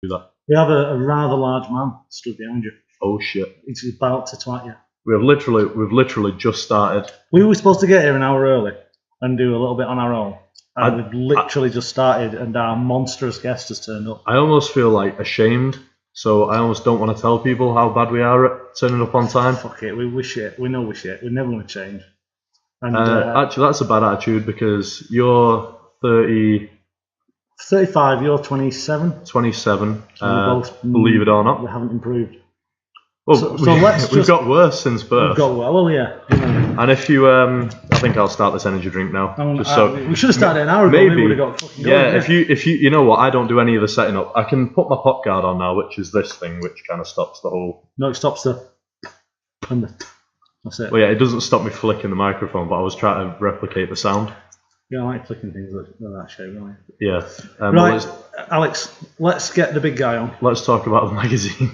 do that. We have a rather large man stood behind you. Oh shit! He's about to twat you. We've literally just started. We were supposed to get here an hour early and do a little bit on our own. And we've literally just started, and our monstrous guest has turned up. I almost feel like ashamed, so I almost don't want to tell people how bad we are at turning up on time. Fuck it, we shit. We know we shit. We're never going to change. And actually, that's a bad attitude because you're 30. 35, you're 27. 27. Both, believe it or not, we haven't improved. Well, we've got worse since birth. We've got well, yeah. And if you, I think I'll start this energy drink now. We should have started an hour ago. Maybe we would have got fucking going. If you know what, I don't do any of the setting up. I can put my pop guard on now, which is this thing, which kind of stops the whole. No, it stops that's it. Well, yeah, it doesn't stop me flicking the microphone, but I was trying to replicate the sound. Yeah, I like flicking things like that shape, don't I? Yeah. Right, Alex, let's get the big guy on. Let's talk about the magazine.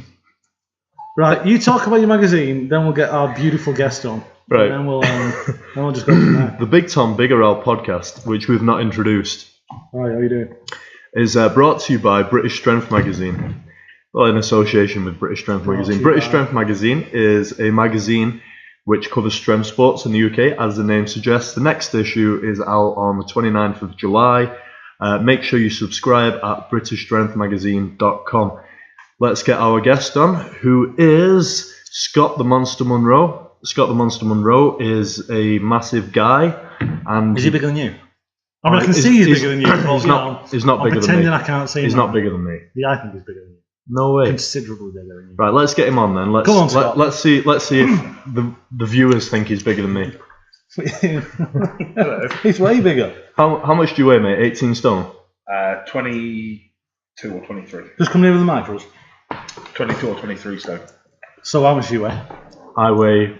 Right, you talk about your magazine, then we'll get our beautiful guest on. Right. And then we'll just go from there. The Big Tom Bigger L podcast, which we've not introduced. Right, how are you doing? Is brought to you by British Strength Magazine. Well, in association with British Strength Magazine. British Strength Magazine is a magazine which covers strength sports in the UK, as the name suggests. The next issue is out on the 29th of July. Make sure you subscribe at BritishStrengthMagazine.com. Let's get our guest on, who is Scott the Monster MUNROE. Scott the Monster MUNROE is a massive guy. And is he bigger than you? I mean, I can see he's bigger than you. He's not bigger than me. I'm pretending I can't see him. He's not bigger than me. Yeah, I think he's bigger than you. No way. Considerably bigger than you. Right, let's get him on then. Come on, Scott. Let's see if the viewers think he's bigger than me. He's way bigger. How much do you weigh, mate? 18 stone? 22 or 23. Just come near with the mic for us. 22 or 23 stone. So how much do you weigh? I weigh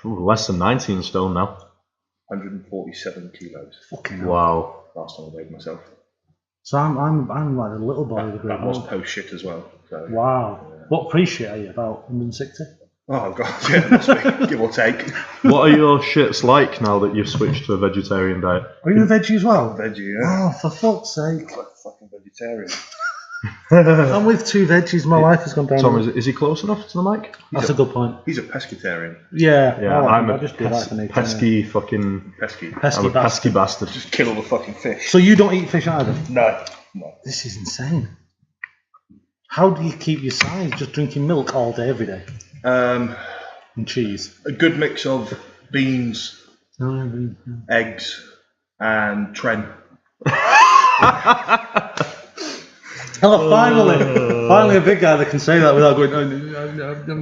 less than 19 stone now. 147 kilos. Fucking hell. Wow. Last time I weighed myself. So I'm like a little boy with a great That was post shit as well. So. Wow. Yeah. What pre-shit are you? About 160? Oh god, yeah, must be, give or take. What are your shits like now that you've switched to a vegetarian diet? Are you a veggie as well? Veggie, yeah. Oh, for fuck's sake. I'm like a fucking vegetarian. I'm with two veggies. My life has gone down. Tom, is he close enough to the mic? That's a good point. He's a pescatarian. Yeah, I'm a just pesky fucking... Pesky. I'm a pesky bastard. Just kill all the fucking fish. So you don't eat fish either? No. This is insane. How do you keep your size? Just drinking milk all day, every day? And cheese? A good mix of beans, eggs, and Trent. Oh, finally a big guy that can say that without going,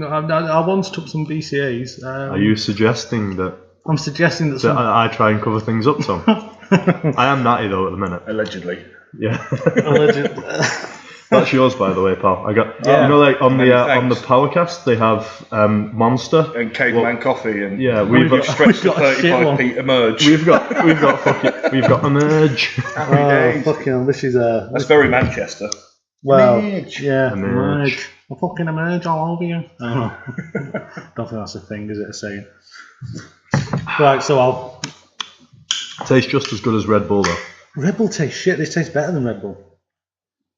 I once took some BCAs. Are you suggesting that... I'm suggesting that I try and cover things up, Tom. I am natty though at the minute. Allegedly. Yeah. Allegedly. That's yours, by the way, pal. I got, you know, like on the Powercast they have Monster and Caveman coffee, and we've got stretched to 35p emerge. We've got emerge. Fucking hell, this is that's very Manchester. Well, emerge. Yeah, emerge. I'll fucking emerge all over you. Don't think that's a thing, is it? A saying. Right, so I'll. Tastes just as good as Red Bull though. Red Bull tastes shit. This tastes better than Red Bull.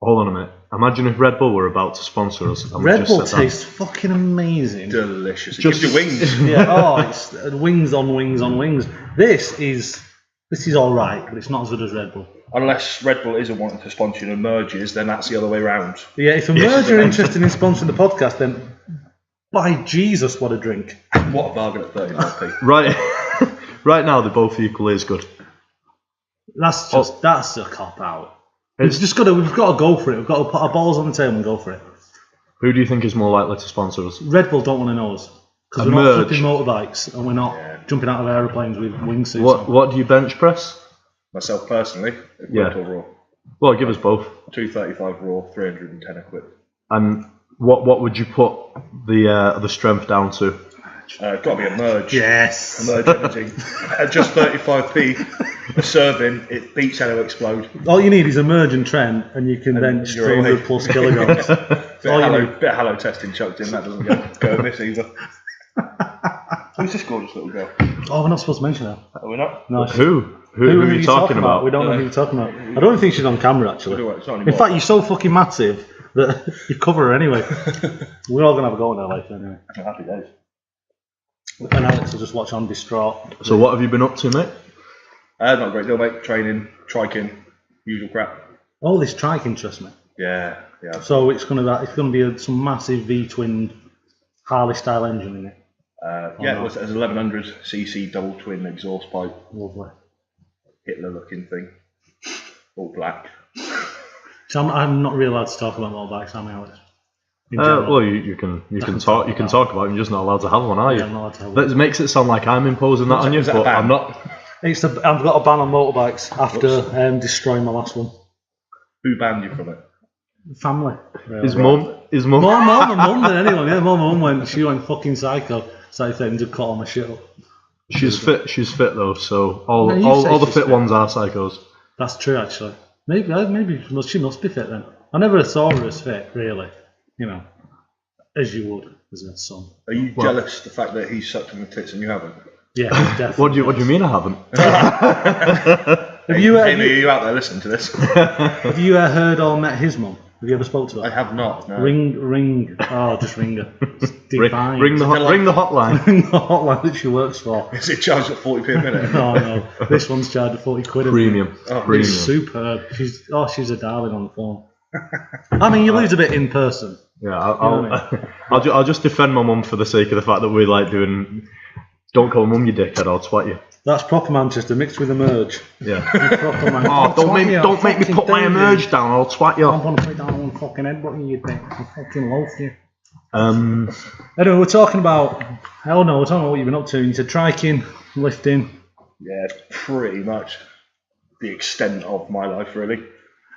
Hold on a minute. Imagine if Red Bull were about to sponsor us. Red Bull tastes fucking amazing. Delicious. It gives you wings. Yeah. It's wings on wings on wings. This is all right, but it's not as good as Red Bull. Unless Red Bull isn't wanting to sponsor and merges, then that's the other way around. Yeah, if a merge are interested in sponsoring the podcast, then by Jesus, what a drink! What a bargain at 35p. Right now, they're both equally as good. That's a cop out. We've got to go for it. We've got to put our balls on the table and go for it. Who do you think is more likely to sponsor us? Red Bull don't want to know us because we're not flipping motorbikes and we're not jumping out of aeroplanes with wingsuits. What do you bench press? Myself personally, equipped or raw. Well, give us both. 235 raw, 310 equipped. And what would you put the strength down to? Got to be a merge. Yes. A merge energy. At just 35p a serving, it beats Hello Explode. All you need is a merge and Trent, and you can bench 300 plus kilograms. Bit of Hello testing chucked in, that doesn't go amiss either. Who's this gorgeous little girl? Oh, we're not supposed to mention her. Are we not? No. Who are you talking about? We don't know who you're talking about. I don't think she's on camera, actually. It's not In fact, you're so fucking massive You cover her anyway. We're all gonna have a go in her life anyway. Happy days. And Alex will just watch on distraught. So what have you been up to, mate? Not a great deal, mate. Training, triking, usual crap. Oh, this trike interests me. Yeah. So it's gonna be some massive V-twin Harley style engine in it. Yeah, it was an 1100cc double twin exhaust pipe. Lovely. Hitler looking thing. All black. So I'm not really allowed to talk about motorbikes, am I, Alex? Well, you can talk about it. You're just not allowed to have one, are you? Yeah, I'm not allowed to have one. That makes it sound like I'm imposing that on you, but I'm not. I've got a ban on motorbikes after destroying my last one. Who banned you from it? Family. Really. His mum. More my mum than anyone. Yeah, more my mum went fucking psycho. So I threatened to cut all my shit up. She's fit though, so all the fit ones are psychos. That's true, actually. Maybe she must be fit then. I never saw her as fit, really. You know, as you would as a son. Are you jealous the fact that he's sucked on the tits and you haven't? Yeah, definitely. What do you mean I haven't? Have you out there listening to this? Have you heard or met his mum? Have you ever spoke to her? I have not. No. Ring. Oh, just ring her. Ring the hotline. Ring the hotline that she works for. Is it charged at 40p a minute? No. This one's charged at 40 quid a Premium. minute. Oh, premium. It's superb. She's a darling on the phone. I mean, you lose a bit in person. Yeah, I'll just defend my mum for the sake of the fact that we like doing. Don't call mum, you dickhead. I'll twat you. That's proper Manchester mixed with emerge. Yeah. Proper man. Oh, don't make me put my emerge down. I'll twat you. I'm gonna put it down on fucking head button, you think. I fucking loaf you. Anyway, we're talking about. Hell no, we're talking about what you've been up to. You said triking, lifting. Yeah, pretty much the extent of my life, really.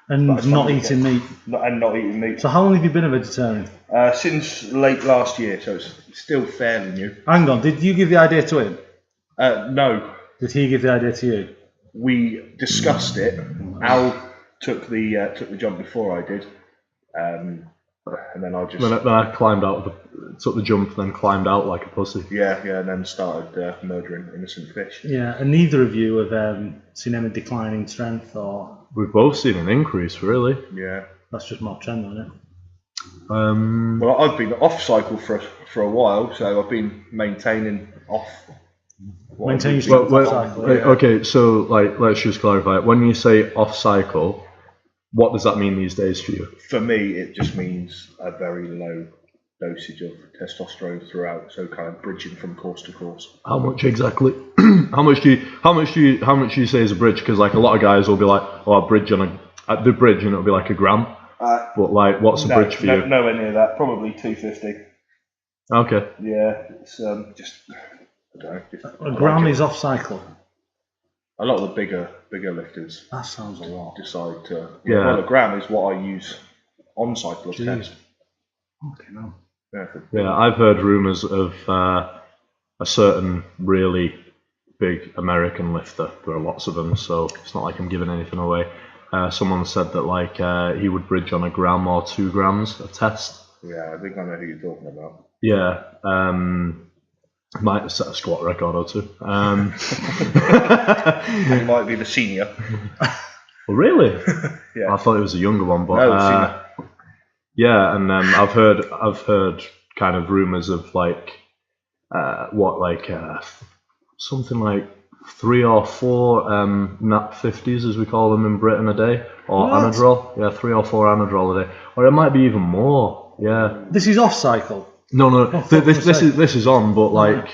And not eating meat. Not eating meat. So how long have you been a vegetarian? Since late last year, so it's still fairly new. Hang on, did you give the idea to him? No. Did he give the idea to you? We discussed it. Al took the jump before I did, and then I just. Then I climbed out, took the jump, then climbed out like a pussy. Yeah, and then started murdering innocent fish. Yeah, and neither of you have seen any decline in strength or. We've both seen an increase, really. Yeah. That's just more trend, isn't it? Well, I've been off cycle for a while, so I've been maintaining off. Maintaining strength off cycle. Okay, so let's just clarify. When you say off cycle, what does that mean these days for you? For me, it just means a very low dosage of testosterone throughout, so kind of bridging from course to course. How much exactly? how much do you say is a bridge? Because like a lot of guys will be like, oh, I bridge at the bridge, and it'll be like a gram. But like, what's a bridge for you? Nowhere near that. Probably 250. Okay. Yeah, it's just. I don't know. A gram is off cycle. A lot of the bigger lifters. That sounds a lot. Decide to. Yeah. Well, a gram is what I use on cycle of test. Okay, no. Yeah, I've heard rumours of a certain really big American lifter. There are lots of them, so it's not like I'm giving anything away. Someone said that like he would bridge on a gram or 2 grams a test. Yeah, I think I know who you're talking about. Yeah, might set a squat record or 2. He might be the senior. Well, really? Yeah. I thought it was a younger one, but no, yeah, and I've heard kind of rumours of like something like 3 or 4 nap 50s, as we call them in Britain, a day, or Anadrol. Yeah, 3 or 4 Anadrol a day, or it might be even more. Yeah. This is off cycle. No. This is on, but like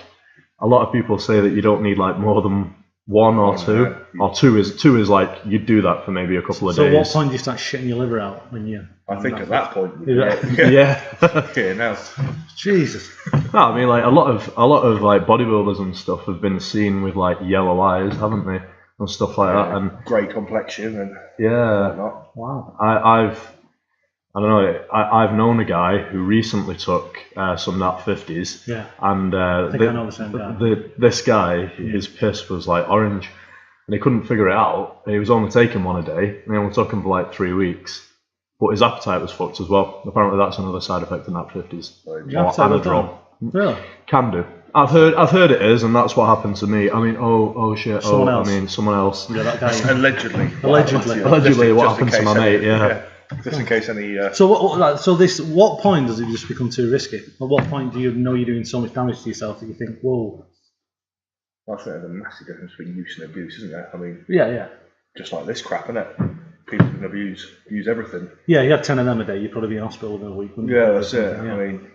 a lot of people say that you don't need like more than 1 or 2. Yeah. Or 2 is like you do that for maybe a couple of days. So what point do you start shitting your liver out when you? I think at that point. Yeah. Yeah. Now. Jesus. No, I mean like a lot of like bodybuilders and stuff have been seen with like yellow eyes, haven't they, and stuff like that, and grey complexion and whatnot. Wow. I don't know. I've known a guy who recently took some nat 50s. Yeah. And I think I know the same guy. This guy, his piss was like orange, and he couldn't figure it out. And he was only taking 1 a day, and he only took him for like 3 weeks. But his appetite was fucked as well. Apparently, that's another side effect of nat 50s. Your appetite was done? Really? Can do. I've heard it is, and that's what happened to me. I mean, shit. Someone else. I mean, someone else. Yeah, that guy. Allegedly. Allegedly, what happened to my mate? Yeah. Just in case any. So what point does it just become too risky? At what point do you know you're doing so much damage to yourself that you think, whoa? I think there's a massive difference between use and abuse, isn't there? I mean, Yeah. just like this crap, isn't it? People can abuse everything. Yeah, you had 10 of them a day, you'd probably be in hospital within a week, wouldn't you? Yeah, that's it. Yeah. I mean,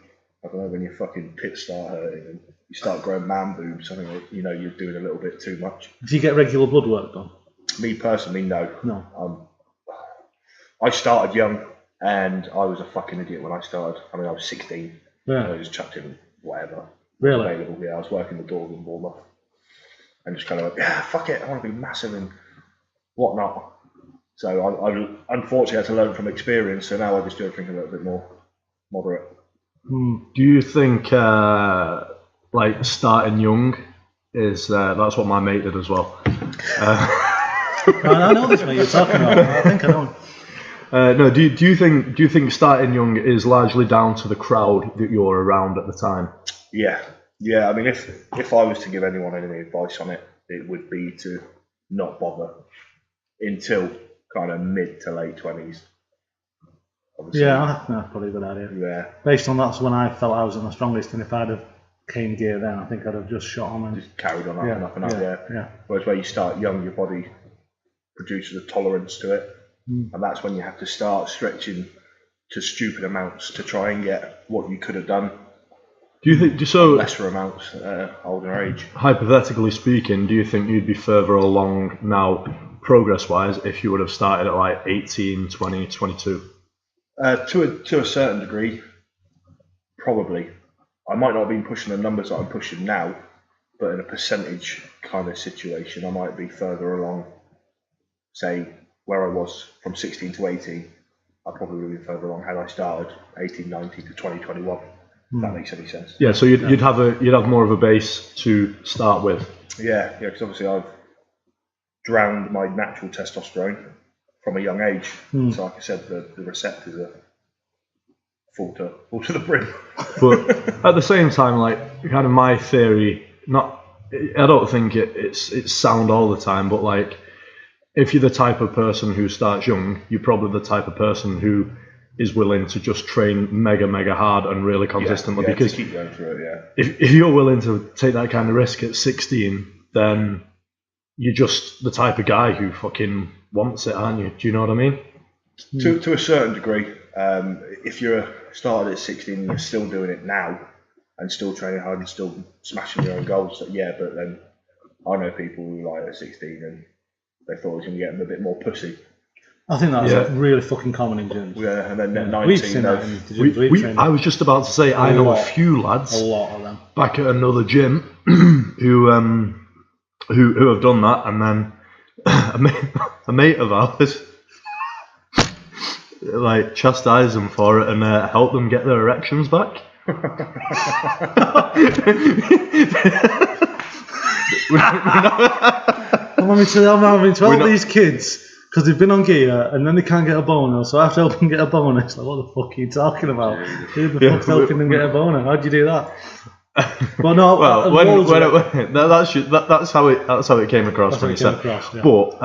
I don't know, when your fucking pits start hurting and you start growing man boobs, I think you know you're doing a little bit too much. Do you get regular blood work done? Me personally, no. No. I started young and I was a fucking idiot when I started. I mean, I was 16. Yeah. I just chucked in whatever. Really? Available. Yeah, I was working the doors in Bournemouth. And just kind of like, yeah, fuck it, I want to be massive and whatnot. So I unfortunately had to learn from experience, so now I just do everything a little bit more moderate. Do you think like starting young is that's what my mate did as well? I know this mate you're talking about. I think I know. No, do you think starting young is largely down to the crowd that you're around at the time? Yeah. I mean, if I was to give anyone any advice on it, it would be to not bother until kind of mid to late 20s. Obviously. Yeah, I think that's probably a good idea. Yeah. Based on that's when I felt I was at my strongest, and if I'd have came gear then, I think I'd have just shot on and just carried on up and up and up. Yeah. Whereas where you start young, your body produces a tolerance to it, and that's when you have to start stretching to stupid amounts to try and get what you could have done. Do you think so? Lesser amounts at older age. Hypothetically speaking, do you think you'd be further along now, progress-wise, if you would have started at like 18, 20, 22? To a certain degree, probably. I might not have been pushing the numbers that I'm pushing now, but in a percentage kind of situation, I might be further along. Say where I was from 16 to 18, I probably would have been further along had I started 18, 19 to 2021. If that makes any sense. Yeah, so you'd have more of a base to start with. Yeah, because obviously I've drowned my natural testosterone from a young age. So like I said, the receptors are full to the brim. But at the same time, like kind of my theory, I don't think it's sound all the time, but like if you're the type of person who starts young, you're probably the type of person who is willing to just train mega hard and really consistently, because to keep going through it. Yeah. If you're willing to take that kind of risk at 16, then you're just the type of guy who fucking wants it, aren't you? Do you know what I mean? To a certain degree. If you're started at 16 and you're still doing it now and still training hard and still smashing your own goals, yeah, but then I know people who like at 16 and they thought it was going to get them a bit more pussy. I think that's really fucking common in gyms. Yeah, and then at 19, we've seen that in the gyms. I was just about to say, I know a few lads, a lot of them, back at another gym who have done that, and then a mate of ours like chastised them for it and helped them get their erections back. I'm having to help these kids because they've been on gear and then they can't get a boner, so I have to help them get a boner. It's like, what the fuck are you talking about? Who the fuck's helping them get a boner? How'd you do that? Well, no. That's how it came across when you said. Yeah. But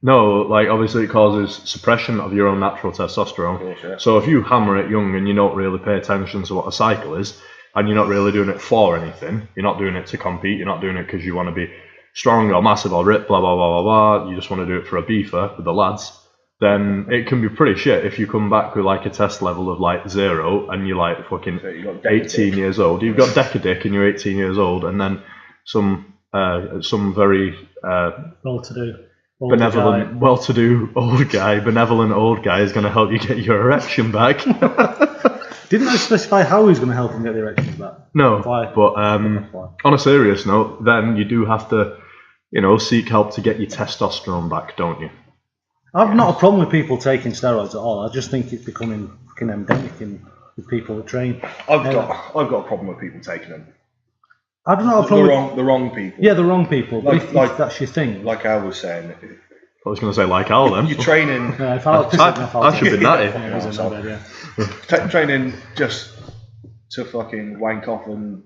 no, like obviously it causes suppression of your own natural testosterone. Course, yeah. So if you hammer it young and you don't really pay attention to what a cycle is, and you're not really doing it for anything, you're not doing it to compete, you're not doing it because you want to be strong or massive or ripped, blah blah blah blah blah. You just want to do it for a beefer with the lads. Then it can be pretty shit if you come back with like a test level of like 0 and you're like fucking 18 years old. You've got Decadick and you're 18 years old, and then some very benevolent, well-to-do old guy is going to help you get your erection back. Didn't I specify how he was going to help him get the erections back? No, Why? But on a serious note, then you do have to, seek help to get your testosterone back, don't you? I've not a problem with people taking steroids at all. I just think it's becoming fucking endemic with people that train. I've got a problem with people taking them. I don't know a problem the wrong people. Yeah, the wrong people. But if that's your thing. Like Al was saying. I was going to say like Al then. You're training. If I should be natty. Training just to fucking wank off and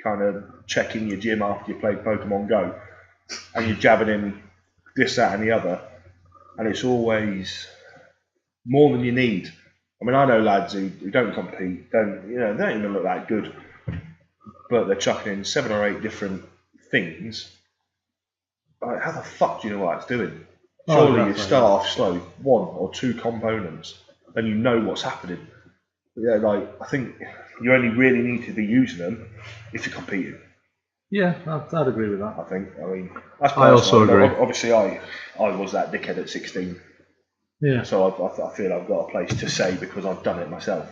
kind of check in your gym after you played Pokemon Go, and you're jabbing in this, that, and the other, and it's always more than you need. I mean, I know lads who don't compete, they don't even look that good, but they're chucking in 7 or 8 different things. Like, how the fuck do you know what that's doing? Surely you start off slow, 1 or 2 components, then you know what's happening. But yeah, like, I think you only really need to be using them if you're competing. Yeah, I'd agree with that. I mean, that's I also agree. Obviously, I was that dickhead at 16. Yeah. So I feel I've got a place to say because I've done it myself.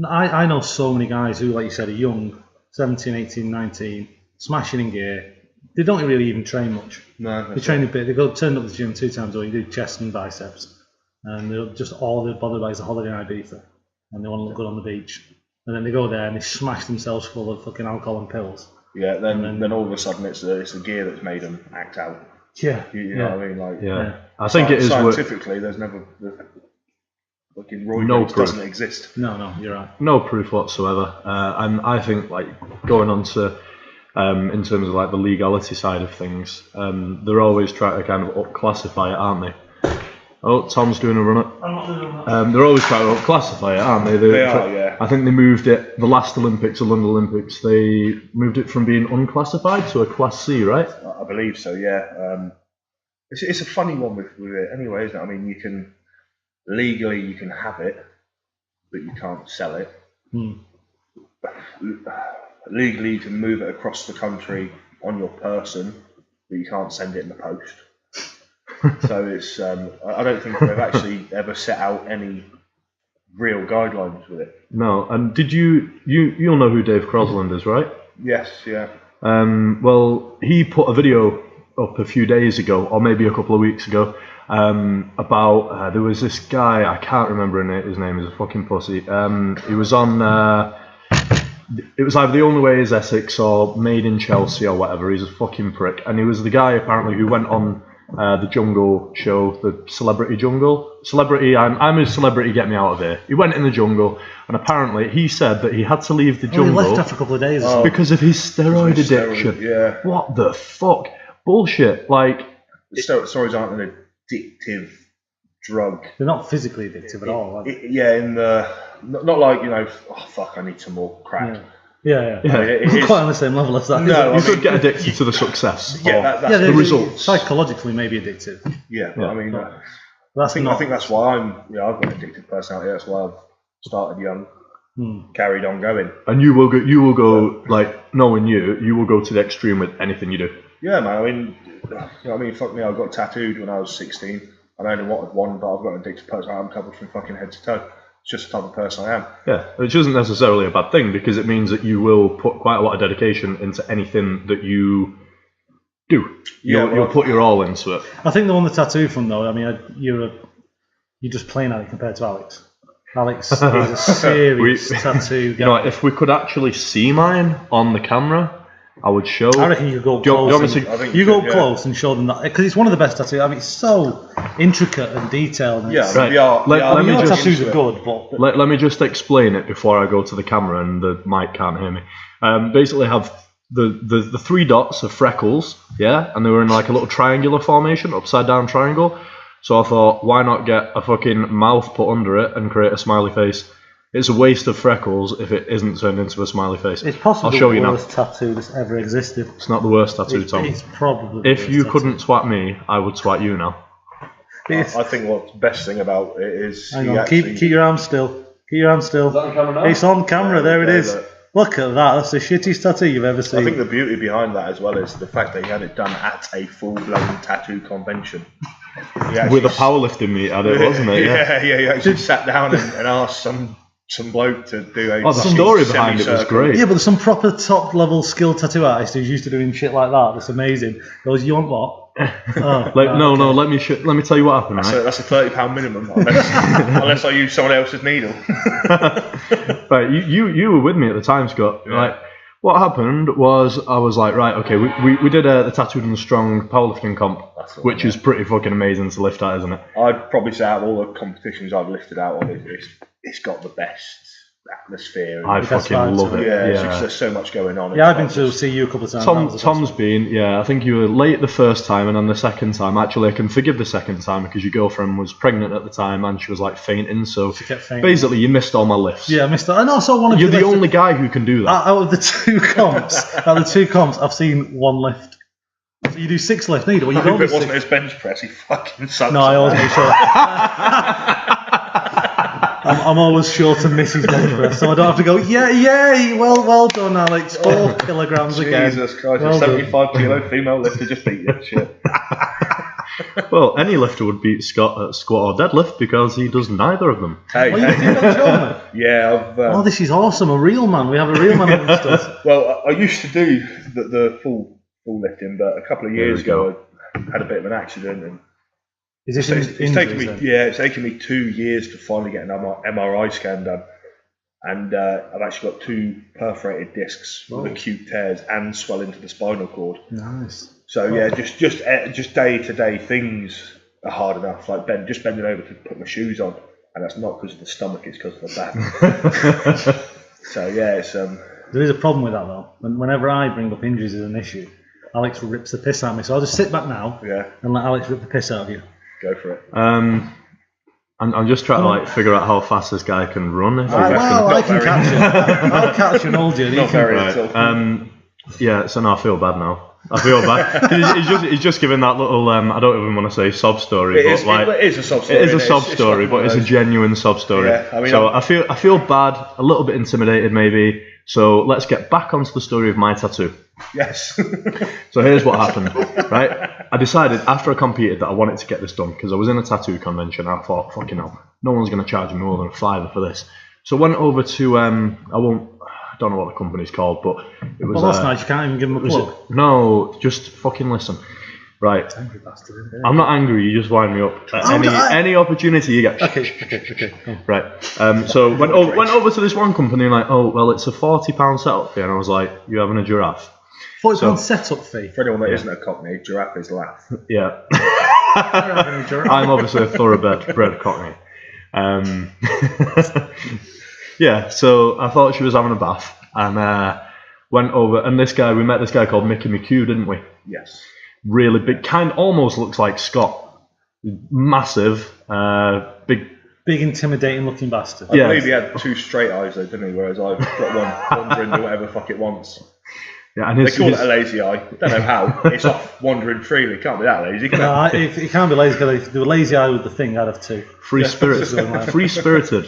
I know so many guys who, like you said, are young, 17, 18, 19, smashing in gear. They don't really even train much. No. They train a bit. They turn up to the gym 2 times a week, do chest and biceps. And they're just all they're bothered about is a holiday in Ibiza. And they want to look good on the beach. And then they go there and they smash themselves full of fucking alcohol and pills. Yeah, then all of a sudden it's the gear that's made them act out. Yeah. You know what I mean? Like, I think it is scientifically. There's never fucking roid doesn't exist. No, you're right. No proof whatsoever. And I think, like, going on to in terms of like the legality side of things, they're always trying to kind of up-classify it, aren't they? Oh, Tom's doing a run up. I'm not doing that. They're always trying to up-classify it, aren't they? They are, yeah. I think they moved it, the last Olympics, the London Olympics, they moved it from being unclassified to a Class C, right? I believe so, yeah. It's a funny one with it anyway, isn't it? I mean, you can have it, but you can't sell it. Legally, you can move it across the country on your person, but you can't send it in the post. So it's I don't think they've actually ever set out any real guidelines with it. No, and did you'll know who Dave Crosland is, right? Yes, yeah. Well, he put a video up a few days ago, or maybe a couple of weeks ago, about there was this guy, I can't remember his name, he's a fucking pussy. He was on it was either The Only Way is Essex or Made in Chelsea or whatever. He's a fucking prick, and he was the guy apparently who went on the Jungle show, the Celebrity Jungle. I'm a celebrity, get me out of here. He went in the jungle, and apparently he said that he had to leave the jungle. He left after a couple of days because of his steroid addiction. Yeah. What the fuck? Bullshit. Like, steroids aren't an addictive drug. They're not physically addictive at all. Not like, oh fuck, I need some more crack. Yeah. It's quite on the same level as that. No, you could get addicted to the success. That's the results. Psychologically, maybe addictive. Yeah, but I mean, I think that's why I've got an addictive personality. That's why I've started young, carried on going. And you will go like, knowing you will go to the extreme with anything you do. Yeah, man. I mean, fuck me. I got tattooed when I was 16. I only wanted one, but I've got an addictive personality. I'm covered from fucking head to toe. It's just the type of person I am. Yeah, which isn't necessarily a bad thing, because it means that you will put quite a lot of dedication into anything that you do. You'll put your all into it. I think on the tattoo front, though, I mean, you're just playing at it compared to Alex. Alex is a serious tattoo guy. You know, if we could actually see mine on the camera, I would show. I reckon you could go close. Close and show them that, because it's one of the best tattoos. I mean, it's so intricate and detailed. And right. Tattoos are good, but let me just explain it before I go to the camera and the mic can't hear me. Basically, have the 3 dots of freckles, and they were in like a little triangular formation, upside down triangle. So I thought, why not get a fucking mouth put under it and create a smiley face? It's a waste of freckles if it isn't turned into a smiley face. It's possibly the worst tattoo that's ever existed. It's not the worst tattoo, Tom. It's probably the worst. If you couldn't twat me, I would twat you now. I think what's the best thing about it is... Keep your arm still. Keep your arm still. Is that on camera now? It's on camera, there it is. Look at that, that's the shittiest tattoo you've ever seen. I think the beauty behind that as well is the fact that he had it done at a full-blown tattoo convention. With a powerlifting meet at it, wasn't it? Yeah, he actually sat down and asked some bloke to do a... the story behind it was great. Yeah, but there's some proper top-level skilled tattoo artist who's used to doing shit like that. That's amazing. He goes, you want what? No, let me tell you what happened. That's a £30 minimum, unless I use someone else's needle. Right, you were with me at the time, Scott. Yeah. Like, what happened was, I was like, right, okay, we did the Tattooed and Strong powerlifting comp, which is pretty fucking amazing to lift at, isn't it? I'd probably say out of all the competitions I've lifted out on, it's got the best atmosphere. I fucking love it. Yeah, there's so much going on. Yeah, I've been to see you a couple of times. Tom's been, I think you were late the first time, and then the second time, actually I can forgive the second time because your girlfriend was pregnant at the time and she was like fainting, so she kept fainting. Basically you missed all my lifts. Yeah, I missed that. And also one of You're the only guy who can do that. Out of the two comps, I've seen one lift. So you do 6 lifts, no, you do. I hope it wasn't his bench press, he fucking sucks. No, I always make sure. I'm always sure to miss his bench press, so I don't have to go, yay, well done, Alex, 4 kilograms again. Jesus Christ, a 75 kilo female lifter just beat you, shit. Well, any lifter would beat Scott at squat or deadlift because he does neither of them. You do that, John? Yeah, I've... this is awesome, a real man. We have a real man on stuff. Well, I used to do the full lifting, but a couple of years ago I had a bit of an accident, and it's taken me 2 years to finally get an MRI scan done, and I've actually got 2 perforated discs with acute tears and swelling to the spinal cord. Nice. So just day to day things are hard enough. Like just bending over to put my shoes on, and that's not because of the stomach; it's because of the back. So it's There is a problem with that though. Whenever I bring up injuries as an issue, Alex rips the piss out of me. So I'll just sit back now and let Alex rip the piss out of you. Go for it. I'm just trying to figure out how fast this guy can run. I can catch you. I'll catch you and hold you. Not very right. So now I feel bad now. I feel bad. He's just given that little. I don't even want to say sob story. It is a sob story. It is a sob story, but it's a genuine sob story. Yeah, I mean, I feel bad, a little bit intimidated maybe. So let's get back onto the story of my tattoo. Yes. So here's what happened, right? I decided after I competed that I wanted to get this done because I was in a tattoo convention and I thought, fucking hell, no one's going to charge me more than $5 for this. So I went over to, I don't know what the company's called, but it was... Well, that's nice, you can't even give them a plug. No, just fucking listen. Right. Angry bastard, I'm not angry, you just wind me up. Any opportunity you get. Okay. Right. So went over to this one company and like, oh, well, it's a £40 setup fee. And I was like, you having a giraffe? £40 setup fee? For anyone that isn't a Cockney, giraffe is laugh. Yeah. I'm obviously a thoroughbred Cockney. Yeah, so I thought she was having a bath and went over, and we met this guy called Mickey McHugh, didn't we? Yes. Really big, almost looks like Scott. Massive, big, intimidating looking bastard. I believe he had 2 straight eyes though, didn't he? Whereas I've got one wandering to whatever the fuck it wants. Yeah, and they call it a lazy eye. Don't know how. It's off wandering freely. Can't be that lazy. No, it can't be lazy because if they were lazy eye with the thing, I'd have 2. Free spirited. Free spirited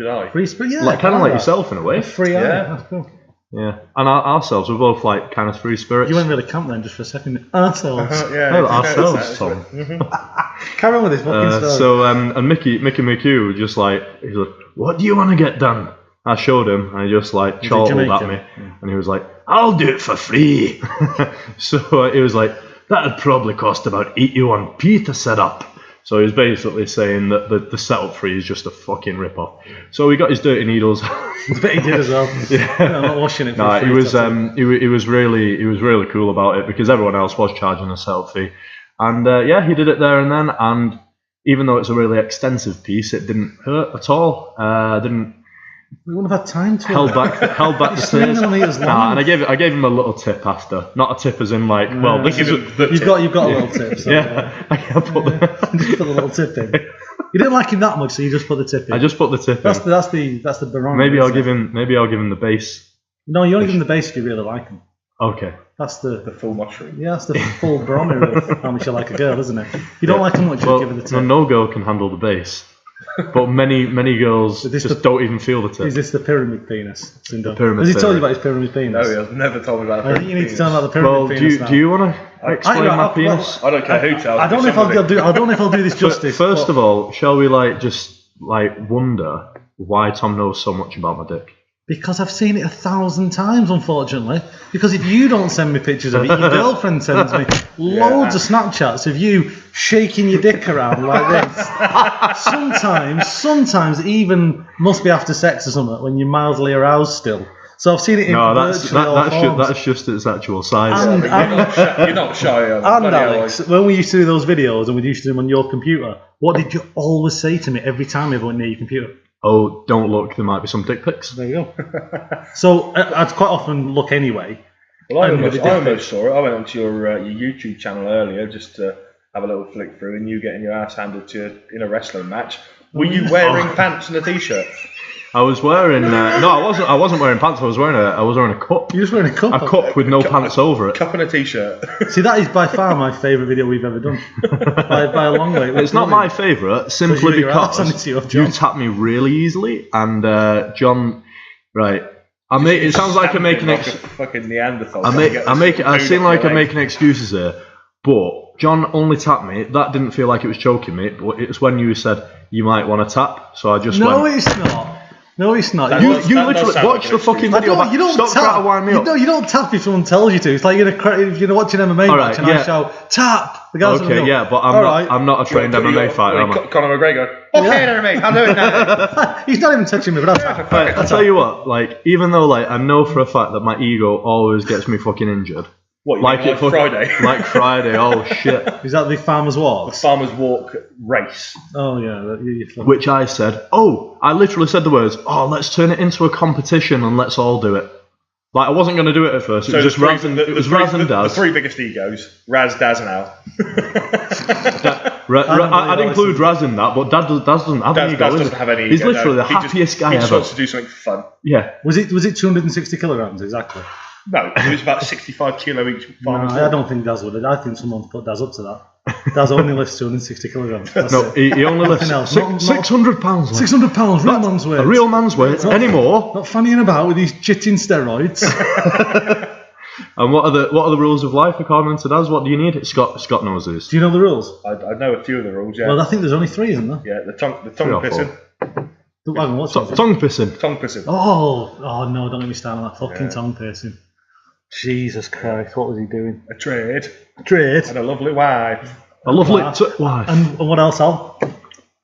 eye. Free spirit, yeah. Like kind of like yourself in a way. Free eye. That's cool. Yeah, and ourselves, we're both like kind of free spirits. You went really camp then just for a second. Ourselves. Ourselves, Tom. Carry on with this fucking story. So, and Mickey McHugh was just like, he's like, what do you want to get done? I showed him, and he just like chortled at me, and he was like, I'll do it for free. So he was like, that'd probably cost about 81p to set up. So he was basically saying that the setup fee is just a fucking rip-off. So he got his dirty needles. I bet he did as well. Yeah. I'm not washing it. No, he was really cool about it because everyone else was charging a setup fee, and he did it there and then. And even though it's a really extensive piece, it didn't hurt at all. We wouldn't have had time to held back the tears. And I gave him a little tip after, not a tip as in like, well, this is you've got a little tip. So I put the little tip in. You didn't like him that much, so you just put the tip in. I just put the tip in. That's the barometer. Maybe I'll give him the base. No, you only give him the base if you really like him. Okay. That's the full mushroom. Yeah, that's the full barometer of how much you like a girl, isn't it? You don't like him much, you give her the tip. No girl can handle the base. But many girls don't even feel the tip. Is this the pyramid penis syndrome? Has he told you about his pyramid penis? No, he has never told me about the pyramid penis. I think you need to tell him about the pyramid penis now. Do you want to explain my penis? I don't care who tells me. I don't know if I'll do this justice. First of all, shall we wonder why Tom knows so much about my dick? Because I've seen it 1,000 times, unfortunately. Because if you don't send me pictures of it, your girlfriend sends me loads of Snapchats of you shaking your dick around like this. Sometimes even must be after sex or something when you're mildly aroused still. So I've seen it in virtually all forms. That's just its actual size. You're not shy. And Alex, when we used to do those videos and we used to do them on your computer, what did you always say to me every time we went near your computer? oh, don't look, there might be some dick pics. There you go. So I'd quite often look anyway. Well, I almost saw it. I went onto your YouTube channel earlier just to have a little flick through, and you getting your ass handed to you in a wrestling match. Were you wearing pants and a t-shirt? I was wearing no, I wasn't wearing pants. I was wearing a cup. You was wearing a cup. A cup with no pants over it. Cup and a t-shirt. See, that is by far my favourite video we've ever done. by a long way. It's not my favourite simply because you tap me really easily, and John, right. It sounds like I'm making fucking Neanderthal. I seem like I'm making excuses here, but John only tapped me. That didn't feel like it was choking me, but it's when you said you might want to tap, so I just went. No, it's not. No, it's not. You literally watch the fucking video. You don't Stop trying to wind me up. You don't tap if someone tells you to. It's like if you're watching MMA match and I shout tap. The guy's okay, yeah, but I'm not a trained MMA fighter. Am I? Conor McGregor. Okay, MMA. I'm doing that. He's not even touching me, but that's I'll tell you what. Like, even though I know for a fact that my ego always gets me fucking injured. What, like Friday? Like Friday, oh shit. Is that the Farmer's Walk? The Farmer's Walk race. Oh, yeah. Which I said, I literally said the words, let's turn it into a competition and let's all do it. Like, I wasn't going to do it at first. It was just Raz and Daz. The three biggest egos, Raz, Daz and Al. I'd include Raz in that, but Daz doesn't have any ego. Daz doesn't have any ego. He's literally the happiest guy ever. He just wants to do something fun. Yeah. Was it 260 kilograms, exactly? No, it was about 65 kilo each. I don't think Daz would. I think someone's put Daz up to that. Daz only lifts 260 kilograms. He only lifts 600 pounds. 600 pounds, real man's weight. A real man's weight. Anymore. Not fannying about with these jitting steroids. And what are the rules of life according to Daz? What do you need? Scott knows this. Do you know the rules? I know a few of the rules. Yeah. Well, I think there's only 3, isn't there? Yeah, the tongue pissing. Tongue pissing. Tongue pissing. Oh no! Don't let me start on that fucking tongue piercing. Jesus Christ! What was he doing? A trade. And a lovely wife. A lovely wife. And what else, Al?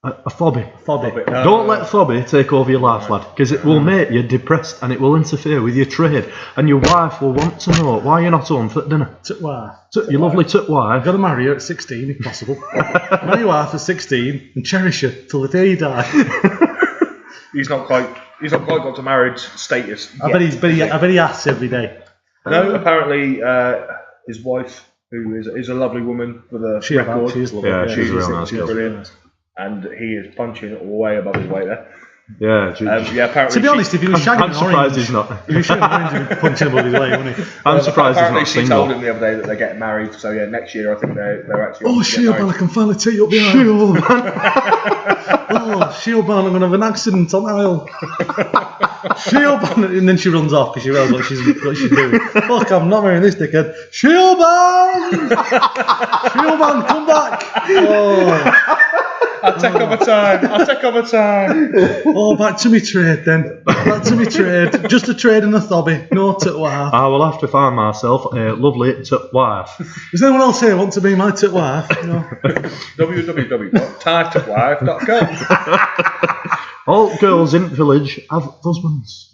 A phobby. Don't let phobby take over your life, lad, because it will make you depressed and it will interfere with your trade. And your wife will want to know why you're not home for dinner. Your lovely wife. You've got to marry her at 16 if possible. Marry your wife at 16 and cherish her till the day you die. He's not quite got to marriage status. I bet he asks every day. No, apparently his wife, who is a lovely woman with a record. She is lovely. Yeah, she's real nice. She's brilliant. And he is punching way above his weight there. Yeah, apparently. To be honest, if he was shagging I'm surprised he's not. If he was shagging orange, he'd be punching above his weight, wouldn't he? I'm surprised he's not she single. told him the other day that they're getting married. So yeah, next year I think they're actually. Oh, Shieldman, I can finally take you up behind. Shieldman, I'm going to have an accident on the aisle. Shieldman, and then she runs off because she realises what she's doing. Fuck, I'm not marrying this dickhead. Shieldman! Shieldman, come back! Oh. I'll take up a time. Oh, back to me trade then. Just a trade and a thobby. No tit wife. I will have to find myself a lovely tit wife. Does anyone else here want to be my tit wife? No. www.tightetwife.com. All girls in village have husbands.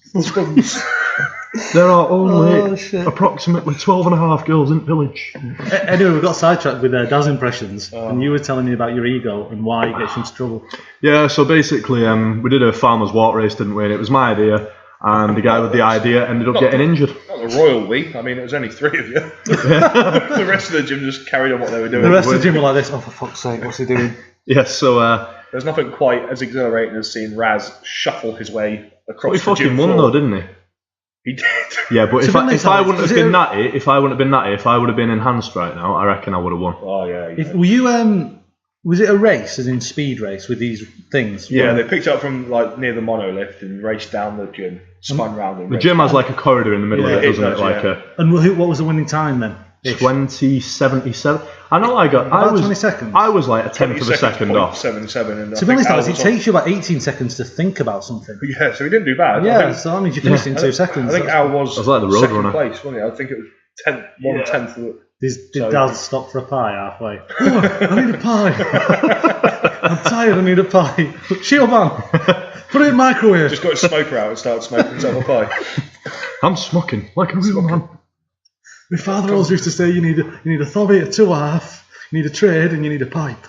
There are only approximately 12 and a half girls in village. Anyway, we got sidetracked with Daz impressions, and you were telling me about your ego and why it gets you into trouble. Yeah, so basically, we did a farmer's walk race, didn't we? And it was my idea, and the guy with the idea ended up getting injured. Not the royal we. I mean, it was only 3 of you. The rest of the gym just carried on what they were doing. The rest of the gym were like this. Oh, for fuck's sake, what's he doing? Yes, so there's nothing quite as exhilarating as seeing Raz shuffle his way across the gym floor. He fucking won though, didn't he? He did. Yeah, but if I wouldn't have been natty, if I would have been enhanced right now, I reckon I would have won. Oh yeah. Were you was it a race, as in speed race, with these things? Yeah, they picked up from like near the monolift and raced down the gym, spun round. The gym has like a corridor in the middle of it, doesn't it? And what was the winning time then? 2077. I know I was 20 seconds. I was like a tenth of a second off. 77. To be honest, it takes you about 18 seconds to think about something. Yeah, so he didn't do bad. Yeah, so that means you finished in 2 seconds. I think Al was like the road runner. Place, wasn't he? I think it was 1/10 of it. Did Dad stop for a pie halfway? Oh, I need a pie. I'm tired, I need a pie. Shieldman, put it in the microwave. Just got his smoker out and started smoking himself a pie. I'm smoking like a real man. My father always used to say you need a thobby, a 2.5, you need a trade, and you need a pipe.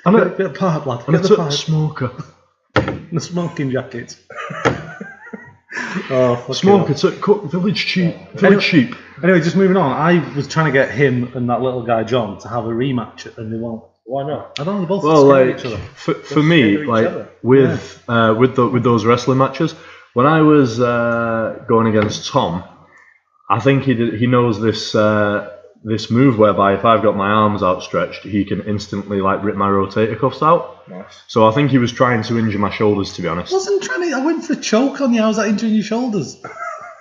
Get a pipe, lad. And a smoker. The smoking jackets. Oh, fuck Smoke, it's at Village Cheap. Cheap. Anyway, just moving on. I was trying to get him and that little guy John to have a rematch, and they won't. Why not? I don't know. They're both Well, scared of like each other. for me, like with those wrestling matches, when I was going against Tom, I think he knows this move whereby if I've got my arms outstretched, he can instantly like rip my rotator cuffs out. Nice. So I think he was trying to injure my shoulders, to be honest. I went for a choke on you. I was like injuring your shoulders.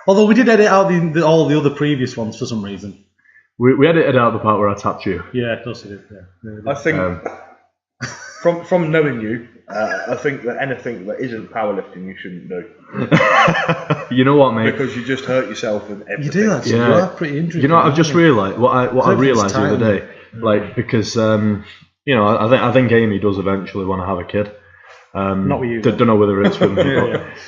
Although we did edit out all the other previous ones for some reason. We edited out the part where I tapped you. Yeah, of course we did. Yeah. I think from knowing you, I think that anything that isn't powerlifting you shouldn't do. You know what, mate? Because you just hurt yourself and everything. You do that. Yeah. You are pretty injured. You know, I've just realised what I realised the other day, like because you know, I think Amy does eventually want to have a kid. Not with you. Don't know whether it's with me.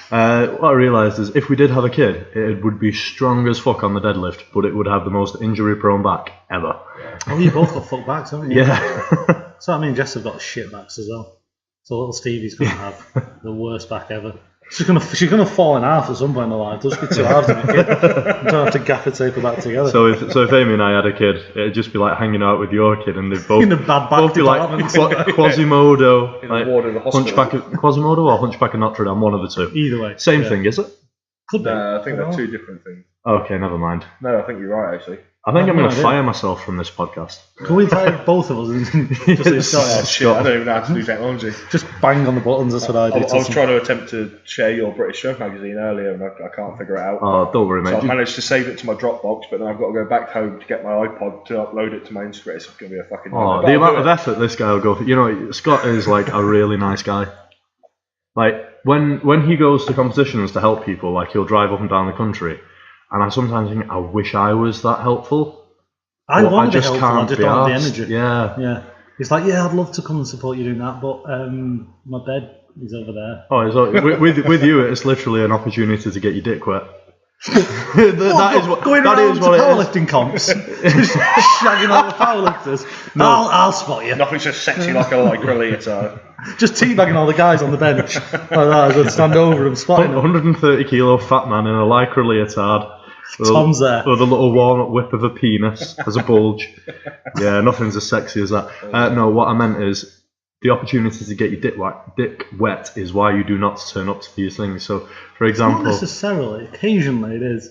But what I realised is if we did have a kid, it would be strong as fuck on the deadlift, but it would have the most injury-prone back ever. Oh, you both got fuck backs, haven't you? Yeah. So I mean, Jess have got shit backs as well. So little Stevie's gonna have the worst back ever. She's gonna fall in half at some point in her life. There'll just be two halves of a kid. You don't have to gaffer tape her back together. So if Amy and I had a kid, it'd just be like hanging out with your kid, and they'd both in the bad back both be like Quasimodo, In the ward of the hospital. Quasimodo or Hunchback of Notre Dame, one of the two. Either way, Same thing, is it? Could be. No, I think they're two different things. Okay, never mind. No, I think you're right actually. I think I'm going to idea. fire myself from this podcast. Can we try both of us and just say Oh shit! I don't even know how to do technology. just bang on the buttons? That's what I do. I was trying to attempt to share your British Strength magazine earlier, and I can't figure it out. Oh, don't worry, So mate. I've managed to save it to my Dropbox, but then I've got to go back home to get my iPod to upload it to my Instagram. It's going to be a fucking Oh, nightmare. the But I'll amount do of effort this guy will go through. You know, Scott is like a really nice guy. Like when he goes to competitions to help people, like he'll drive up and down the country, and I sometimes think, I wish I was that helpful. I But want to be just helpful. I can't just be don't have the arsed. energy. Yeah. It's like, yeah, I'd love to come and support you doing that, but my bed is over there. Oh, with you, it's literally an opportunity to get your dick wet. That is what going that around is to what it is. powerlifting comps, just shagging all the powerlifters. No. I'll spot you. Nothing's just sexy like a lycra leotard. Just teabagging all the guys on the bench like that. I would stand over them, spotting them. 130 kilo fat man in a lycra leotard. Tom's there. With a little walnut whip of a penis as a bulge. Yeah, nothing's as sexy as that. No, what I meant is the opportunity to get your dick wet is why you do not turn up to these things. So, for example, Not necessarily. Occasionally it is.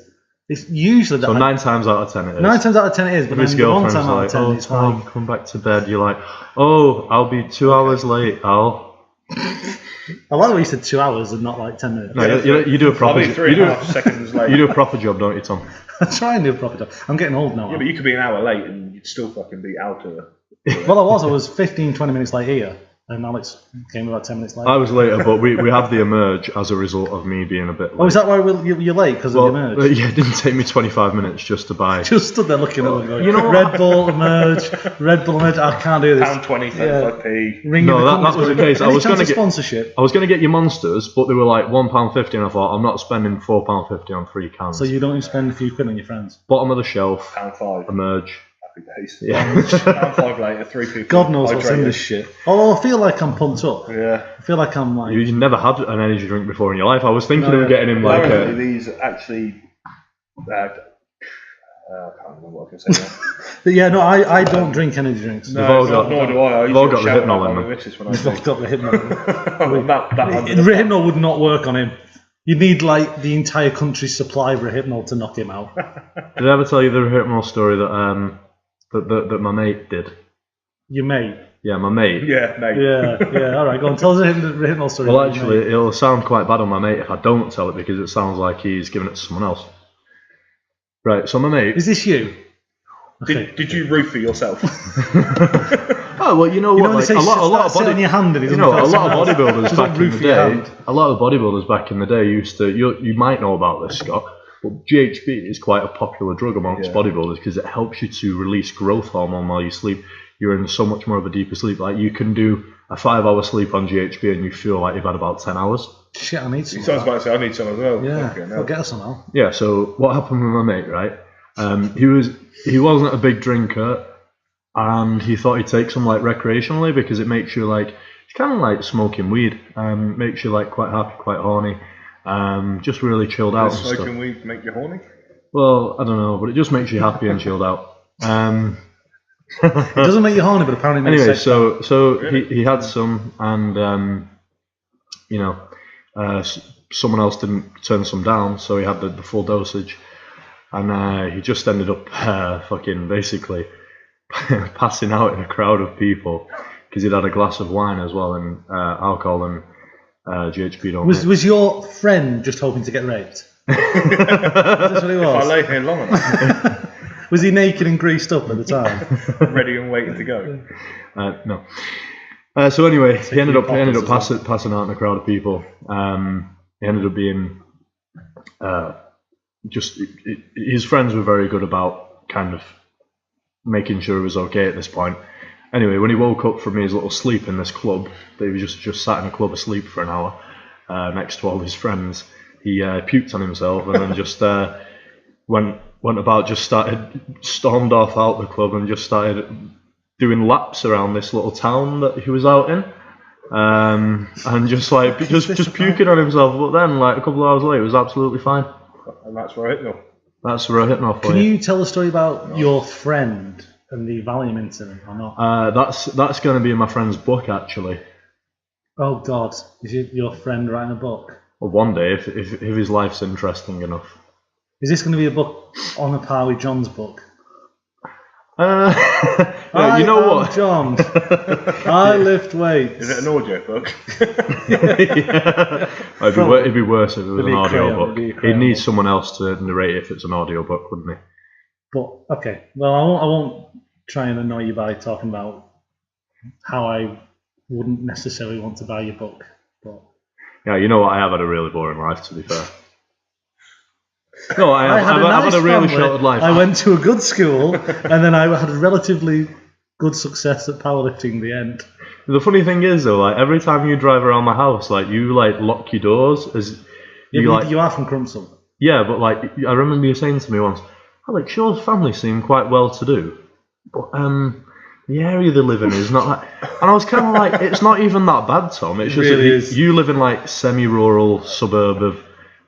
It's usually that. so 9 times out of 10 it is. 9 times out of 10 it is, but His then the one girlfriend's time out of like, 10 oh it's Tom, like, come back to bed. You're like, oh, I'll be 2 hours late, Al. I like the way you said 2 hours and not like 10 minutes. No, you do a proper. I'll be 3.5 seconds late. You do a proper job, don't you, Tom? I try and do a proper job. I'm getting old now. Yeah, but you could be an hour late and you'd still fucking be out of it. Well, I was 15, 20 minutes late here, and Alex came about 10 minutes late. I was later, but we have the emerge as a result of me being a bit late. Oh, is that why you're late because of the emerge? Yeah, it didn't take me 25 minutes just to buy. Just stood there looking at them going, You know what? Red Bull emerge, I can't do this. £1.20, 35p. Ringing No, the that companies was the going, case. I "Any was chance gonna of get- sponsorship. I was going to get your monsters, but they were like £1.50, and I thought, I'm not spending £4.50 on 3 cans. So you don't even spend a few quid on your friends. Bottom of the shelf, £1.05. emerge. Happy days. Yeah. £1.05 later, 3p. God knows what's in hydrated. this shit. Although I feel like I'm pumped up. Yeah. I feel like I'm like... You've never had an energy drink before in your life. I was thinking No, of getting him like Apparently a. these actually... I can't remember what I can say now. But yeah, no, I don't drink energy drinks. They've all got- nor do I. they've all got the shout hypnol out in my them. missus when I I've do. got the hypnol. that Hypnol would not work on him. You'd need like the entire country's supply of hypnol to knock him out. Did I ever tell you the hypnol story that that my mate did? Your mate. Yeah, my mate. Yeah, mate. Yeah. All right, go on. Tell us the hypnol story. Well, about your actually, mate. it'll sound quite bad on my mate if I don't tell it because it sounds like he's giving it to someone else. Right, so my mate. Is this you? Okay. Did you roofie yourself? Oh well, you know You what? know when Like, they say a lot of sit on your hand and he you doesn't know, feel a lot of someone else. bodybuilders Just back in roof the your day. hand. A lot of bodybuilders back in the day used to. You might know about this, Scott. But GHB is quite a popular drug amongst bodybuilders because it helps you to release growth hormone while you sleep. You're in so much more of a deeper sleep. Like you can do a 5-hour sleep on GHB and you feel like you've had about 10 hours. Shit, I need some. So I was about to say, I need some as well. Yeah, Okay, I'll get us some now. Yeah. So what happened with my mate? Right. He wasn't a big drinker, and he thought he'd take some like recreationally because it makes you like it's kind of like smoking weed. Makes you like quite happy, quite horny. Just really chilled out. Does and stuff. smoking weed make you horny? Well, I don't know, but it just makes you happy and chilled out. It doesn't make you horny, but apparently makes Anyway, sex so Really? he had some, and someone else didn't turn some down, so he had the full dosage, and he just ended up fucking basically passing out in a crowd of people because he'd had a glass of wine as well, and alcohol and GHB don't mix. Was your friend just hoping to get raped? That's what it If I was. lay here long enough, Was he naked and greased up at the time? ready and waiting to go. No. So anyway, he ended up poppers as passing out in a crowd of people. He ended up being his friends were very good about kind of making sure he was okay at this point. Anyway, when he woke up from his little sleep in this club, he was just sat in a club asleep for an hour next to all his friends. He puked on himself and then just went about, just stormed off out the club and just started doing laps around this little town that he was out in, and just puking on himself. But then, like a couple of hours later, it was absolutely fine. And that's where I hit them. That's where I hit off. Can you tell a story about your friend and the Valium incident or not? That's going to be in my friend's book, actually. Oh God, is your friend writing a book? Well, one day, if his life's interesting enough. Is this going to be a book on a par with John's book? Yeah, you know what? John, I lift weights. Is it an audio book? Yeah. It'd be worse if it was It'd an be a audio crayon, it'd be a book. He'd crayon need book. someone else to narrate if it's an audio book, wouldn't he? But okay, well, I won't try and annoy you by talking about how I wouldn't necessarily want to buy your book. But Yeah, you know what? I have had a really boring life, to be fair. No, I've had a really family. sheltered life. I went to a good school, and then I had a relatively good success at powerlifting in the end. The funny thing is, though, like every time you drive around my house, like you like lock your doors as You like. are from Crumpsall. Yeah, but like I remember you saying to me once, Alex, your family seem quite well to do, but the area they live in is not that. And I was kind of like, it's not even that bad, Tom. It's just really that is. you live in like semi-rural suburb of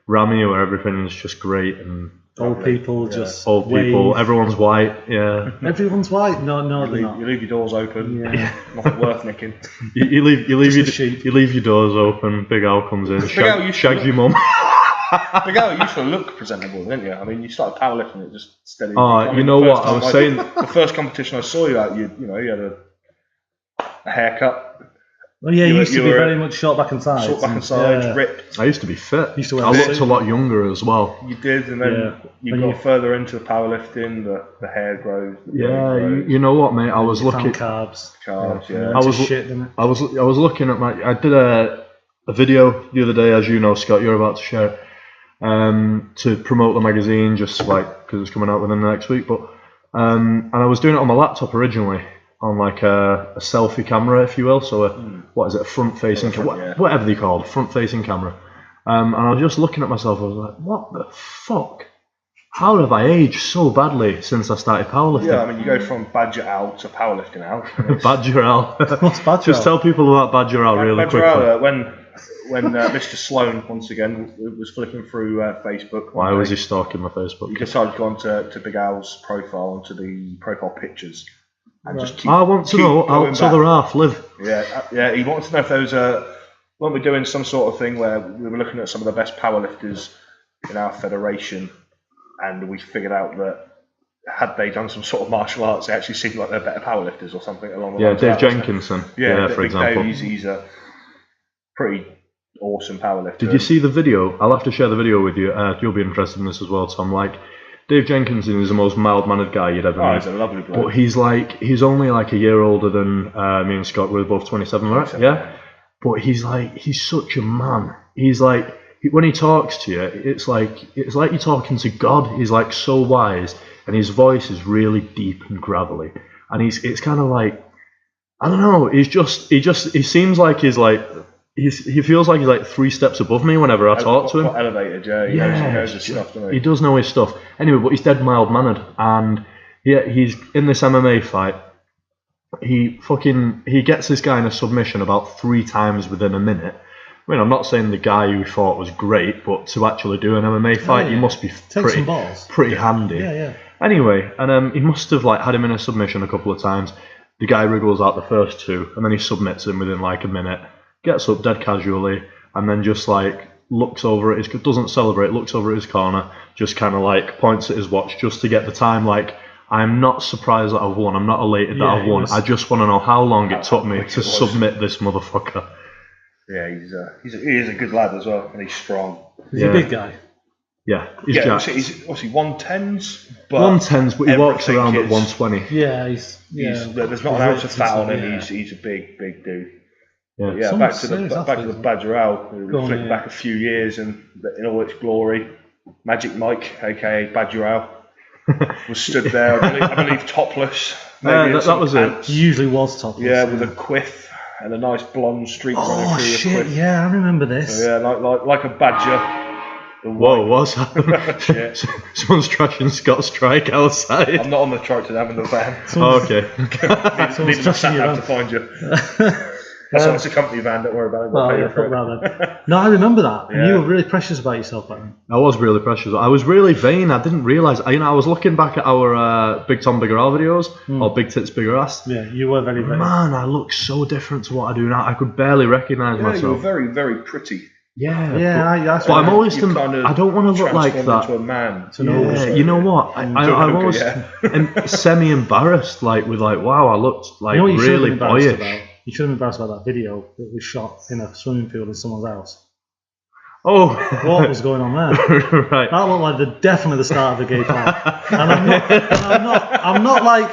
Ramie where everything is just great and Old people just old people, wave. everyone's white. Yeah, Everyone's white. No, they're not. You leave your doors open. Yeah. Nothing worth nicking. you leave Just the sheep. you leave your doors open. Big Al comes in, Al used to shags your mum. Big Al, you used to look presentable, didn't you? I mean, you started powerlifting it just steady. Oh, you know what? I was saying the first competition I saw you at, you had a haircut, Well, yeah, You you were- used to you be were very much short back and sides. short back and sides, Yeah. ripped. I used to be fit. Used to wear I looked suit. a lot younger as well. You did, and then Yeah. you And got you- further into the powerlifting. The hair grows. The Yeah, body grows, you know what, mate? I was Found looking. carbs. carbs. Yeah. I was- shit, didn't it? I was looking at I did a video the other day, as you know, Scott. You're about to share it, to promote the magazine, just like because it's coming out within the next week. But and I was doing it on my laptop originally, on like a selfie camera, if you will. So what is it? A front-facing, Yeah. whatever they call it, front-facing camera. And I was just looking at myself. I was like, what the fuck? How have I aged so badly since I started powerlifting? Yeah, I mean, you go from Badger Al to powerlifting Al. Badger Al. What's Badger Just Al? tell people about Badger Al really Badger quickly. Al, when Mr. Sloan once again was flicking through Facebook. Why was he stalking my Facebook? He decided to go onto Big Al's profile, onto the profile pictures, and just keep. I want to keep know going how back. other half live. Yeah. He wanted to know if there was weren't we doing some sort of thing where we were looking at some of the best powerlifters in our federation, and we figured out that had they done some sort of martial arts, they actually seemed like they're better powerlifters or something along the Yeah, lines. Dave of that. Jenkinson. Yeah, for Big example. Dave, he's a pretty awesome powerlifter. Did you see the video? I'll have to share the video with you. You'll be interested in this as well, Tom. Like, Dave Jenkinson is the most mild-mannered guy you'd ever Oh, meet. he's a lovely bloke. But he's only like a year older than me and Scott. We're both 27, right? 27, Yeah. But he's such a man. He's like, when he talks to you, it's like you're talking to God. He's like so wise, and his voice is really deep and gravelly. And it's kind of like, I don't know. He seems like he feels like he's like 3 steps above me whenever I talk to him. Quite elevated, yeah. He knows his stuff, doesn't He does know his stuff. Anyway, but he's dead mild-mannered, and he's in this MMA fight. he gets this guy in a submission about 3 times within a minute. I mean, I'm not saying the guy who fought was great, but to actually do an MMA fight, you must be pretty handy. Yeah. Anyway, and he must have like had him in a submission a couple of times. The guy wriggles out the first 2, and then he submits him within like a minute. Gets up dead casually, and then just like looks over at his, doesn't celebrate, looks over at his corner, just kind of like points at his watch just to get the time. Like, I'm not surprised that I've won. I'm not elated that I've won. I just want to know how long it took me to submit this motherfucker. Yeah, he is a good lad as well, and he's strong. He's a big guy. Yeah, he's jacked. He's obviously 110s, but 110s, but he walks around at 120. Yeah, there's not an ounce of fat on him. He's a big dude. Yeah, back to the Badger Owl. We flick back a few years, and in all its glory, Magic Mike, aka Badger Owl, was stood there. I believe topless. That was it. He usually was topless. Yeah, with a quiff and a nice blonde streak running through the quiff. Yeah, I remember this. So, like a badger. Whoa, what's happening? Someone's trashing Scott Strike outside. I'm not on the trike today, I'm in the van. Okay. Need a sat nav to find you. That's it's a company van, don't worry about it. No, I remember that. And you were really precious about yourself back then. I was really precious. I was really vain. I didn't realise. I was looking back at our Big Tom Bigger Al videos, or Big Tits Bigger Ass. Yeah, you were very vain. Man, I look so different to what I do now. I could barely recognise myself. You were very, very pretty. But I'm always I don't want to look like that. Into a man. You know what? I'm always semi-embarrassed, with wow, I looked like really boyish. You should have been embarrassed about that video that was shot in a swimming pool in someone's house. Oh, what was going on there? Right. That looked like definitely the start of a gay porn. And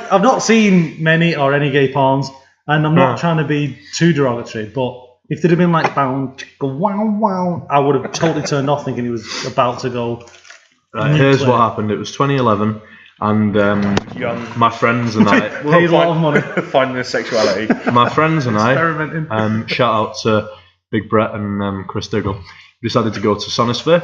I've not seen many or any gay porns, and I'm not trying to be too derogatory, but if there'd have been bound, wow, I would have totally turned off thinking he was about to go. Right, here's what happened. It was 2011, and my friends and I paid a lot of money finding their sexuality. My friends and I, shout out to Big Brett and Chris Diggle, decided to go to Sonosphere.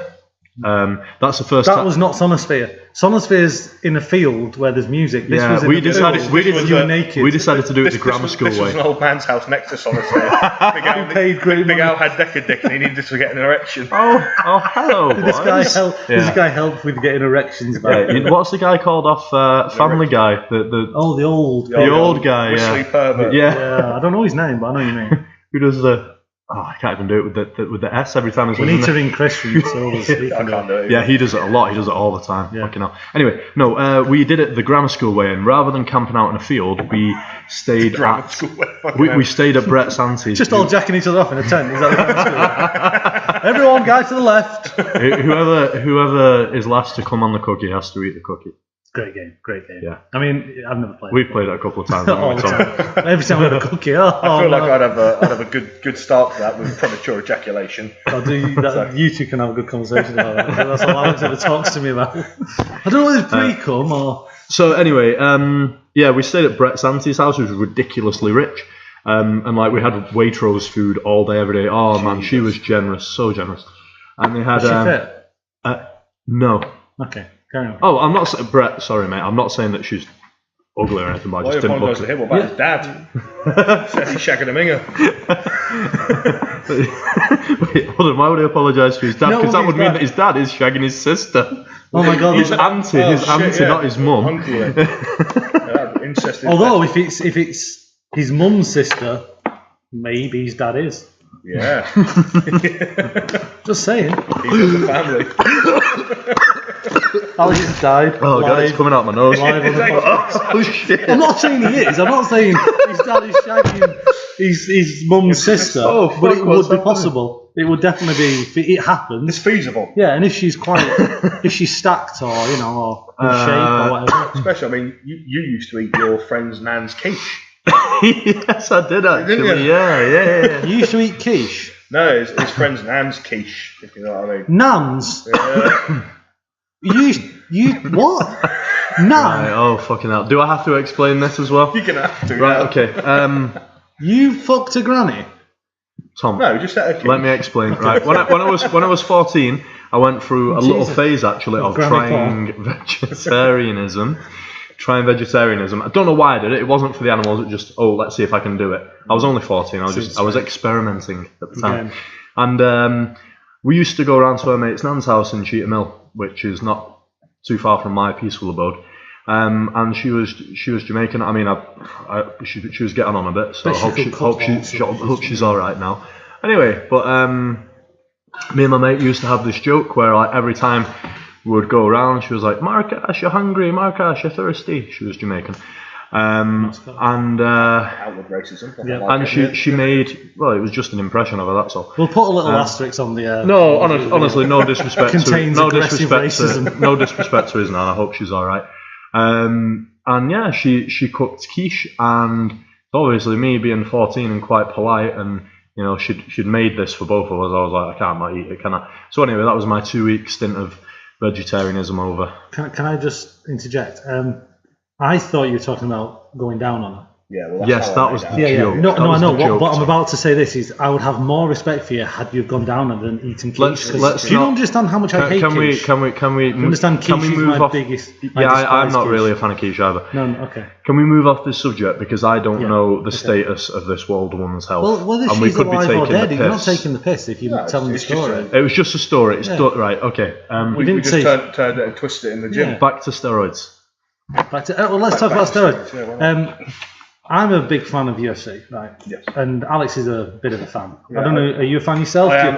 That's the first. That was not Sonosphere. Sonosphere's in a field where there's music. This was we decided to do it the grammar school way. This was an old man's house next to Sonosphere. Big Al had Decker Dick and he needed to get an erection. Oh, hello. Did this guy help with getting erections back? What's the guy called off Family Guy? The old guy. Whistly pervert. Yeah. I don't know his name, but I know you mean. Who does the? Oh, I can't even do it with the S every time. We need to ring Chris from Silver's. I can't do it. Yeah, he does it a lot. He does it all the time. Yeah. Fucking hell. Anyway, no, we did it the grammar school way, and rather than camping out in a field, we stayed we stayed at Brett's auntie's. Just all jacking each other off in a tent. Is that the grammar school? Everyone, guy to the left. Whoever is last to come on the cookie has to eat the cookie. Great game. Yeah. I mean, I've never played. We've played it a couple of times. All the time. Every time we have a cookie. I feel like I'd have a good start to that with premature ejaculation. You two can have a good conversation about that. That's all Alex ever talks to me about. I don't know whether it's pre-cum or. So anyway, we stayed at Brett's auntie's house, which was ridiculously rich, and we had Waitrose food all day, every day. Oh man, she was generous, so generous, and they had. Was she fit? No. Okay. Oh, I'm not saying Brett. Sorry, mate. I'm not saying that she's ugly or anything. But I just didn't look at him. What about his dad? Said he's shagging a minger. Wait, hold on. Why would he apologise to his dad? Because that would mean that his dad is shagging his sister. Oh my god! His auntie, not his mum. Although if it's his mum's sister, maybe his dad is. Yeah. Just saying. He's in the family. Alex has died. Oh god, it's coming out my nose. Oh shit! I'm not saying he is. I'm not saying his dad is shagging his mum's sister. But it would be possible. It would definitely be. If it happened, it's feasible. Yeah, and if she's if she's stacked or or in shape or whatever. Especially, I mean, you used to eat your friend's nan's quiche. Yes, I did actually. Yeah. You used to eat quiche? No, his friend's nan's quiche. If you know what I mean. Nans. Yeah. You what? Nan? Right, oh fucking hell! Do I have to explain this as well? You're gonna have to. Right. Okay. You fucked a granny. Tom. No, just let me explain. Right. When I was 14, I went through a little phase actually of trying vegetarianism. trying vegetarianism. I don't know why I did it. It wasn't for the animals. It just, let's see if I can do it. I was only 14. I was experimenting at the time. And we used to go around to our mate's nan's house in Cheetham Hill, which is not too far from my peaceful abode. And she was Jamaican. I mean, she was getting on a bit, so I hope she's all right now. Anyway, but me and my mate used to have this joke where like every time we would go around, she was like, "Marcus, you're hungry. Marcus, you're thirsty." She was Jamaican. And outward racism. And she made, well, it was just an impression of her. That's all. We'll put a little asterisk on the. No, honestly, no disrespect. No disrespect to his nan. I hope she's all right. And yeah, she cooked quiche, and obviously me being 14 and quite polite, and you know she'd made this for both of us. I was like, I can't not eat it, can I? So anyway, that was my 2-week stint of vegetarianism over. Can I just interject? I thought you were talking about going down on her. Yeah, well, that was the joke. No, I know. What I'm about to say this is, I would have more respect for you had you gone down and than eating quiche. Do you understand how much I hate quiche? Can we understand quiche is my biggest? I'm not really a fan of quiche either. No, okay. Can we move off this subject, because I don't know the status of this old woman's health. Well, if she's alive or dead, you're not taking the piss if you're telling the story. It was just a story. It's right. Okay. We just turned it and twisted it in the gym. Back to steroids. Let's talk about steroids. I'm a big fan of UFC, right? Yes. And Alex is a bit of a fan. I don't know, are you a fan yourself? I am.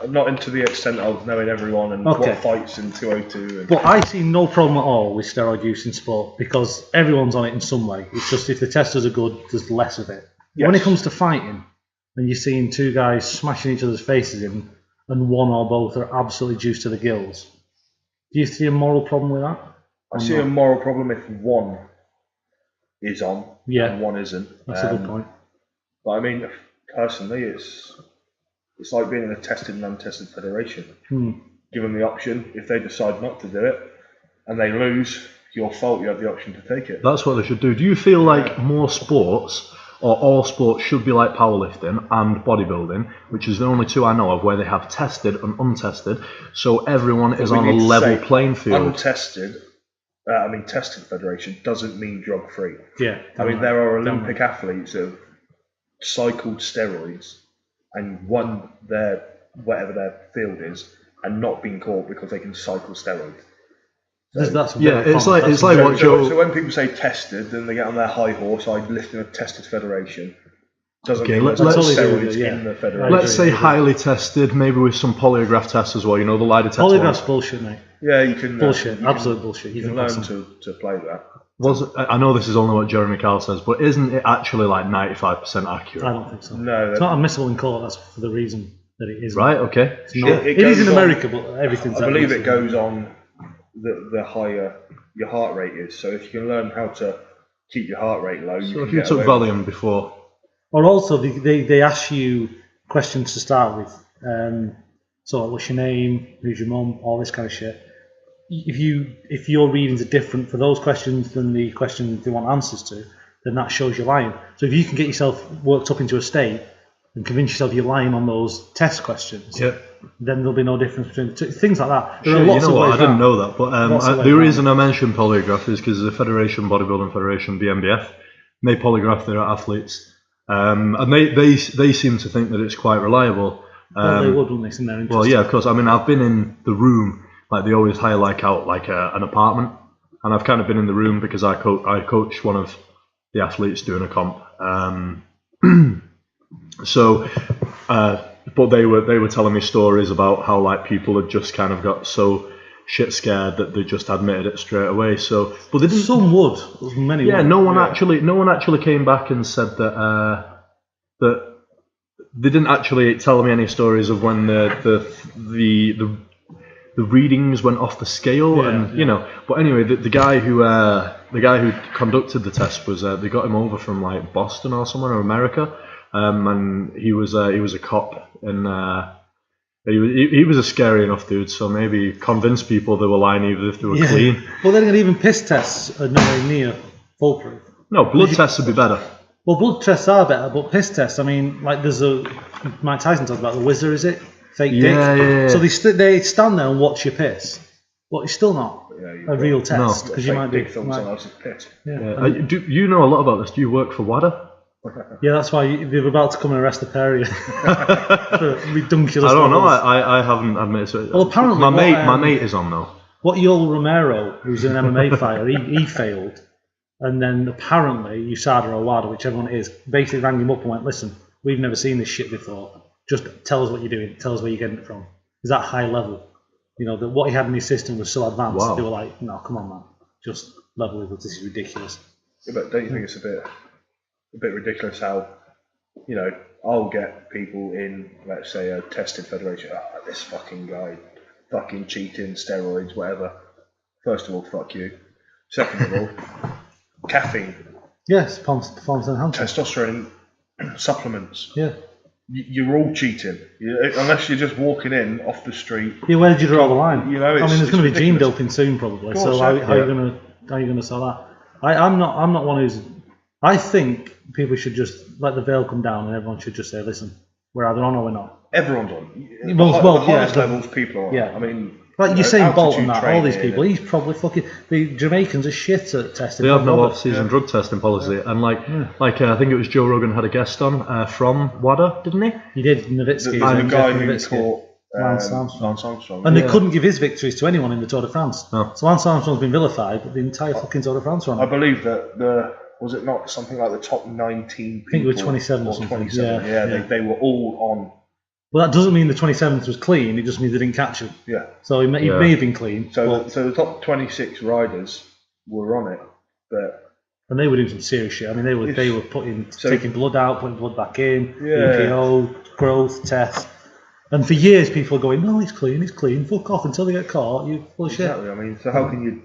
I'm not into the extent of knowing everyone and what fights in 202. But I see no problem at all with steroid use in sport, because everyone's on it in some way. It's just if the testers are good, there's less of it. Yes. When it comes to fighting, and you're seeing two guys smashing each other's faces in, and one or both are absolutely juiced to the gills, do you see a moral problem with that? I see a moral problem if one is on and one isn't. That's a good point. But I mean, personally, it's like being in a tested and untested federation. Give them the option. If they decide not to do it and they lose, your fault. You have the option to take it. That's what they should do. Do you feel like more sports, or all sports, should be like powerlifting and bodybuilding, which is the only two I know of where they have tested and untested, so everyone is on a level playing field? Untested. Tested federation doesn't mean drug-free. Yeah. There are Olympic athletes that have cycled steroids and won whatever their field is and not been caught because they can cycle steroids. It's like what Joe. So when people say tested, then they get on their high horse. I lift in a tested federation. Doesn't mean there's steroids in the federation. Let's say highly tested, maybe with some polygraph tests as well. You know, the lie detector. Polygraph's bullshit, mate. Yeah, you can. Absolute bullshit. You can learn to play that. I know this is only what Jeremy Kyle says, but isn't it actually like 95% accurate? I don't think so. No, it's not admissible in court. That's for the reason that it isn't. Right. Okay. It is in America, but everything's. I believe it goes on the higher your heart rate is. So if you can learn how to keep your heart rate low, so if you took Valium before. Or also, they ask you questions to start with. So, what's your name? Who's your mum? All this kind of shit. If your readings are different for those questions than the questions they want answers to, then that shows you're lying. So, if you can get yourself worked up into a state and convince yourself you're lying on those test questions, then there'll be no difference between things like that. There are lots of ways I didn't know that, but the reason I mentioned polygraph is because the Federation, Bodybuilding Federation, BMBF, they polygraph their athletes. And they seem to think that it's quite reliable. Well, they would, wouldn't they? It's in their interest. Well, yeah, of course. I mean, I've been in the room, like they always hire out an apartment, and I've kind of been in the room because I coach one of the athletes doing a comp. But they were telling me stories about how like people had just kind of got so shit scared that they just admitted it straight away. So, but they didn't. Some would, many. Yeah, would. no one actually came back and said that they didn't actually tell me any stories of when the readings went off the scale, you know. But anyway, the guy who conducted the test was they got him over from like Boston or somewhere, or America, and he was a cop and. He was a scary enough dude, so maybe convince people they were lying even if they were clean. Well, then again, even piss tests are nowhere near foolproof. No, blood tests would be better. Well, blood tests are better, but piss tests, I mean, like there's Mike Tyson talks about the whizzer, is it? Fake dick. Yeah. So they stand there and watch your piss. Well, it's still not a real test because you might big be. film someone else's piss. Yeah. Do you know a lot about this? Do you work for WADA? Yeah, that's why they're about to come and arrest the pair of you. Redunculous. I don't know. levels. I haven't admitted to it. Well, apparently, my mate is on though. What Yoel Romero, who's an MMA fighter, he failed, and then apparently USADA or WADA, whichever one it is, basically rang him up and went, "Listen, we've never seen this shit before. Just tell us what you're doing. Tell us where you're getting it from." Is that high level? You know, that what he had in his system was so advanced. Wow. They were like, "No, come on, man, just level with us. This is ridiculous." Yeah, but don't you think it's a bit ridiculous how, I'll get people in, let's say, a tested federation. This fucking guy, fucking cheating, steroids, whatever. First of all, fuck you. Second of all, caffeine, Yes, performance enhancement. testosterone supplements. Yeah. You're all cheating, unless you're just walking in off the street. Yeah, where did you draw the line? It's, there's going to be gene ridiculous. doping soon, probably. Course, So how yeah. are you going to sell that? I'm not one who's. I think people should just let the veil come down, and everyone should just say, "Listen, we're either on or we're not." Everyone's on. Well, the highest levels, people are on. yeah. I mean, Like you're saying, Bolt and altitude that, all these training people, he's probably fucking. The Jamaicans are shit at testing. They have no Robert. off-season drug testing policy, and I think it was Joe Rogan had a guest on from WADA, didn't he? He did Nowitzki. The guy who Nowitzki. caught Lance Armstrong. And they couldn't give his victories to anyone in the Tour de France. No. So Lance Armstrong's been vilified, but the entire fucking Tour de France won. I believe that was it not something like the top 19 people? I think it was 27 or something. 27. Yeah. They were all on. Well, that doesn't mean the 27th was clean. It just means they didn't catch him. Yeah. So he may have been clean. So the top 26 riders were on it, but and they were doing some serious shit. I mean, they were taking blood out, putting blood back in, EPO, growth tests. And for years, people are going, "No, he's clean. Fuck off!" Until they get caught, you full of shit. exactly. I mean, so how can you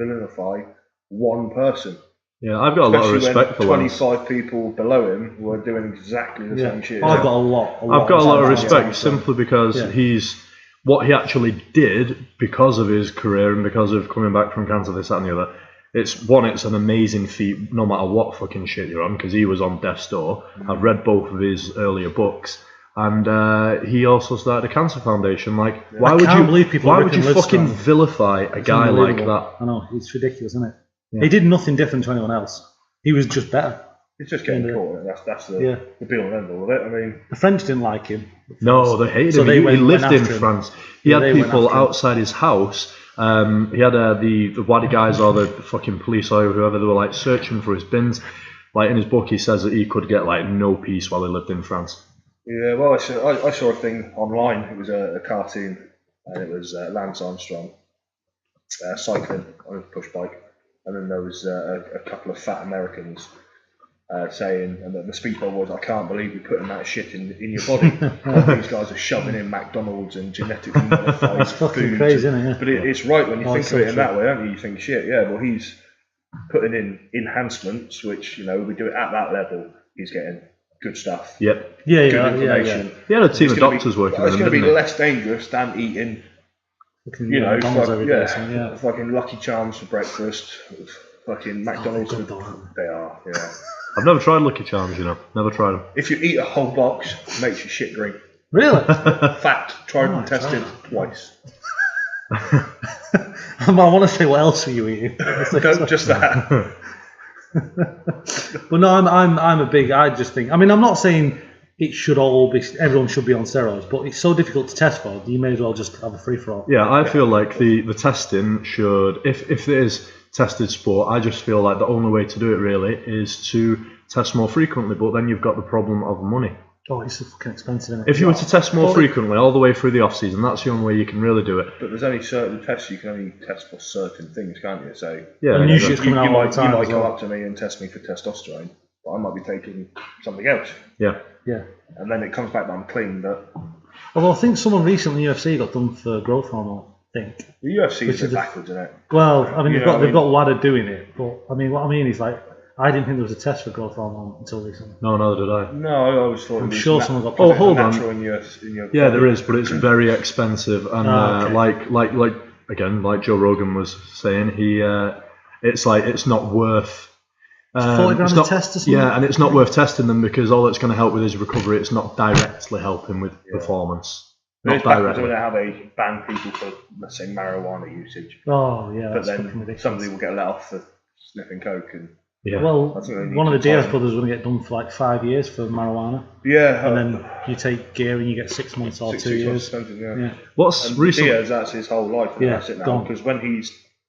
villainify one person? Yeah, I've got a lot of respect for Lance. 25 people below him were doing exactly the same shit. I've got a lot. I've got a lot of respect Yeah. simply because he's what he actually did because of his career and because of coming back from cancer, this, that, and the other. It's an amazing feat, no matter what fucking shit you're on, because he was on death's door. I've read both of his earlier books, and he also started a cancer foundation. Like, why would you fucking vilify a guy like that? I know, it's ridiculous, isn't it? Yeah. He did nothing different to anyone else. He was just better. It's just getting caught. That's the be all and end all of it. I mean, the French didn't like him. No, they hated him. He lived in France. He had people outside his house. He had the WADA guys or the fucking police or whoever, they were like searching for his bins. Like in his book, he says that he could get like no peace while he lived in France. Yeah, well, I saw a thing online. It was a cartoon, and it was Lance Armstrong cycling on his push bike. And then there was a couple of fat Americans saying, and the speech bubble was, "I can't believe you're putting that shit in your body." These guys are shoving in McDonald's and genetically modified food. Crazy, isn't it? Yeah. But it's right when you think of it in that way, don't you? You think, shit, yeah, well, he's putting in enhancements, which, we do it at that level. He's getting good stuff. Yep. Good information. He had a team of doctors working with him. It's going to be less dangerous than eating. Fucking Lucky Charms for breakfast, fucking McDonald's. They are, yeah. I've never tried Lucky Charms, never tried them. If you eat a whole box, it makes your shit green. Really? Fact, tried and tested twice. I want to say, what else are you eating? Just that. But no, I'm a big. I just think. I mean, I'm not saying it should all be. Everyone should be on steroids, but it's so difficult to test for. You may as well just have a free for all. Yeah, I feel like the testing should, if there is tested sport, I just feel like the only way to do it really is to test more frequently. But then you've got the problem of money. Oh, it's fucking expensive, isn't it? If you were to test more frequently all the way through the off season, that's the only way you can really do it. But there's only certain tests you can only test for certain things, can't you? So yeah, and usually it's coming out all the time. You might come up to me and test me for testosterone, but I might be taking something else. Yeah. Yeah. And then it comes back that I'm clean. But although I think someone recently in the UFC got done for growth hormone. I think the UFC is a bit backwards, isn't it? Well, I mean, they've got WADA doing it, but I mean, what I mean is like, I didn't think there was a test for growth hormone until recently. No, neither did I. No, I always thought. I'm sure someone got. Oh, hold on. In your yeah, there is, but it's very expensive, and okay. like Joe Rogan was saying, it's not worth. 40 grand a test or something? Yeah, and it's not worth testing them because all it's going to help with his recovery. It's not directly helping with performance. not directly. How they ban people for, let's say, marijuana usage. Oh yeah, but then somebody will get let off for sniffing coke and. Yeah. Well, one of the Diaz brothers was going to get done for like 5 years for marijuana. Yeah. And then you take gear and you get 6 months or 2 years. Yeah. What's and recent? Diaz, that's his whole life. And that's it now. Gone. Because when he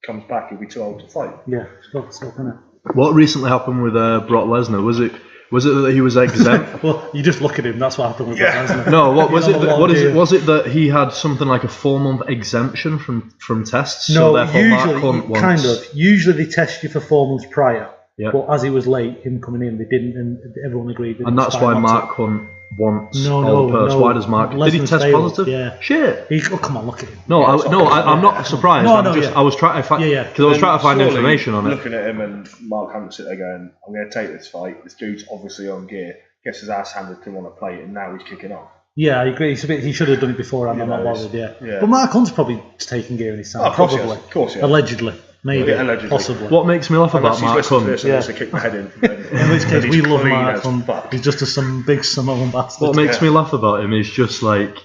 comes back, he'll be too old to fight. Yeah, it's not gonna. What recently happened with Brock Lesnar? Was it that he was exempt? Well, you just look at him. That's what happened with Brock Lesnar. No, what was it? Was it that he had something like a 4-month exemption from tests? No, so usually they test you for 4 months prior. Yeah. But as he was late, him coming in, they didn't, and everyone agreed. And that's why Mark Hunt wants all the purse. Why does Mark? Did he test positive? Yeah. Shit. Come on, look at him. I'm not surprised. I was trying to find. Because I was trying to find information on it. Looking at him and Mark Hunt sit there going, "I'm going to take this fight. This dude's obviously on gear. Gets his ass handed to him on a plate, and now he's kicking off." Yeah, I agree. He should have done it beforehand. I'm not bothered. Yeah. But Mark Hunt's probably taking gear in his time. Probably. Of course, yeah. Allegedly. Maybe, allegedly. Possibly. What makes me laugh about Mark Hunt? To kick my head in. In which case, we love Mark Hunt. He's just some big Samoan bastard. What makes me laugh about him is just like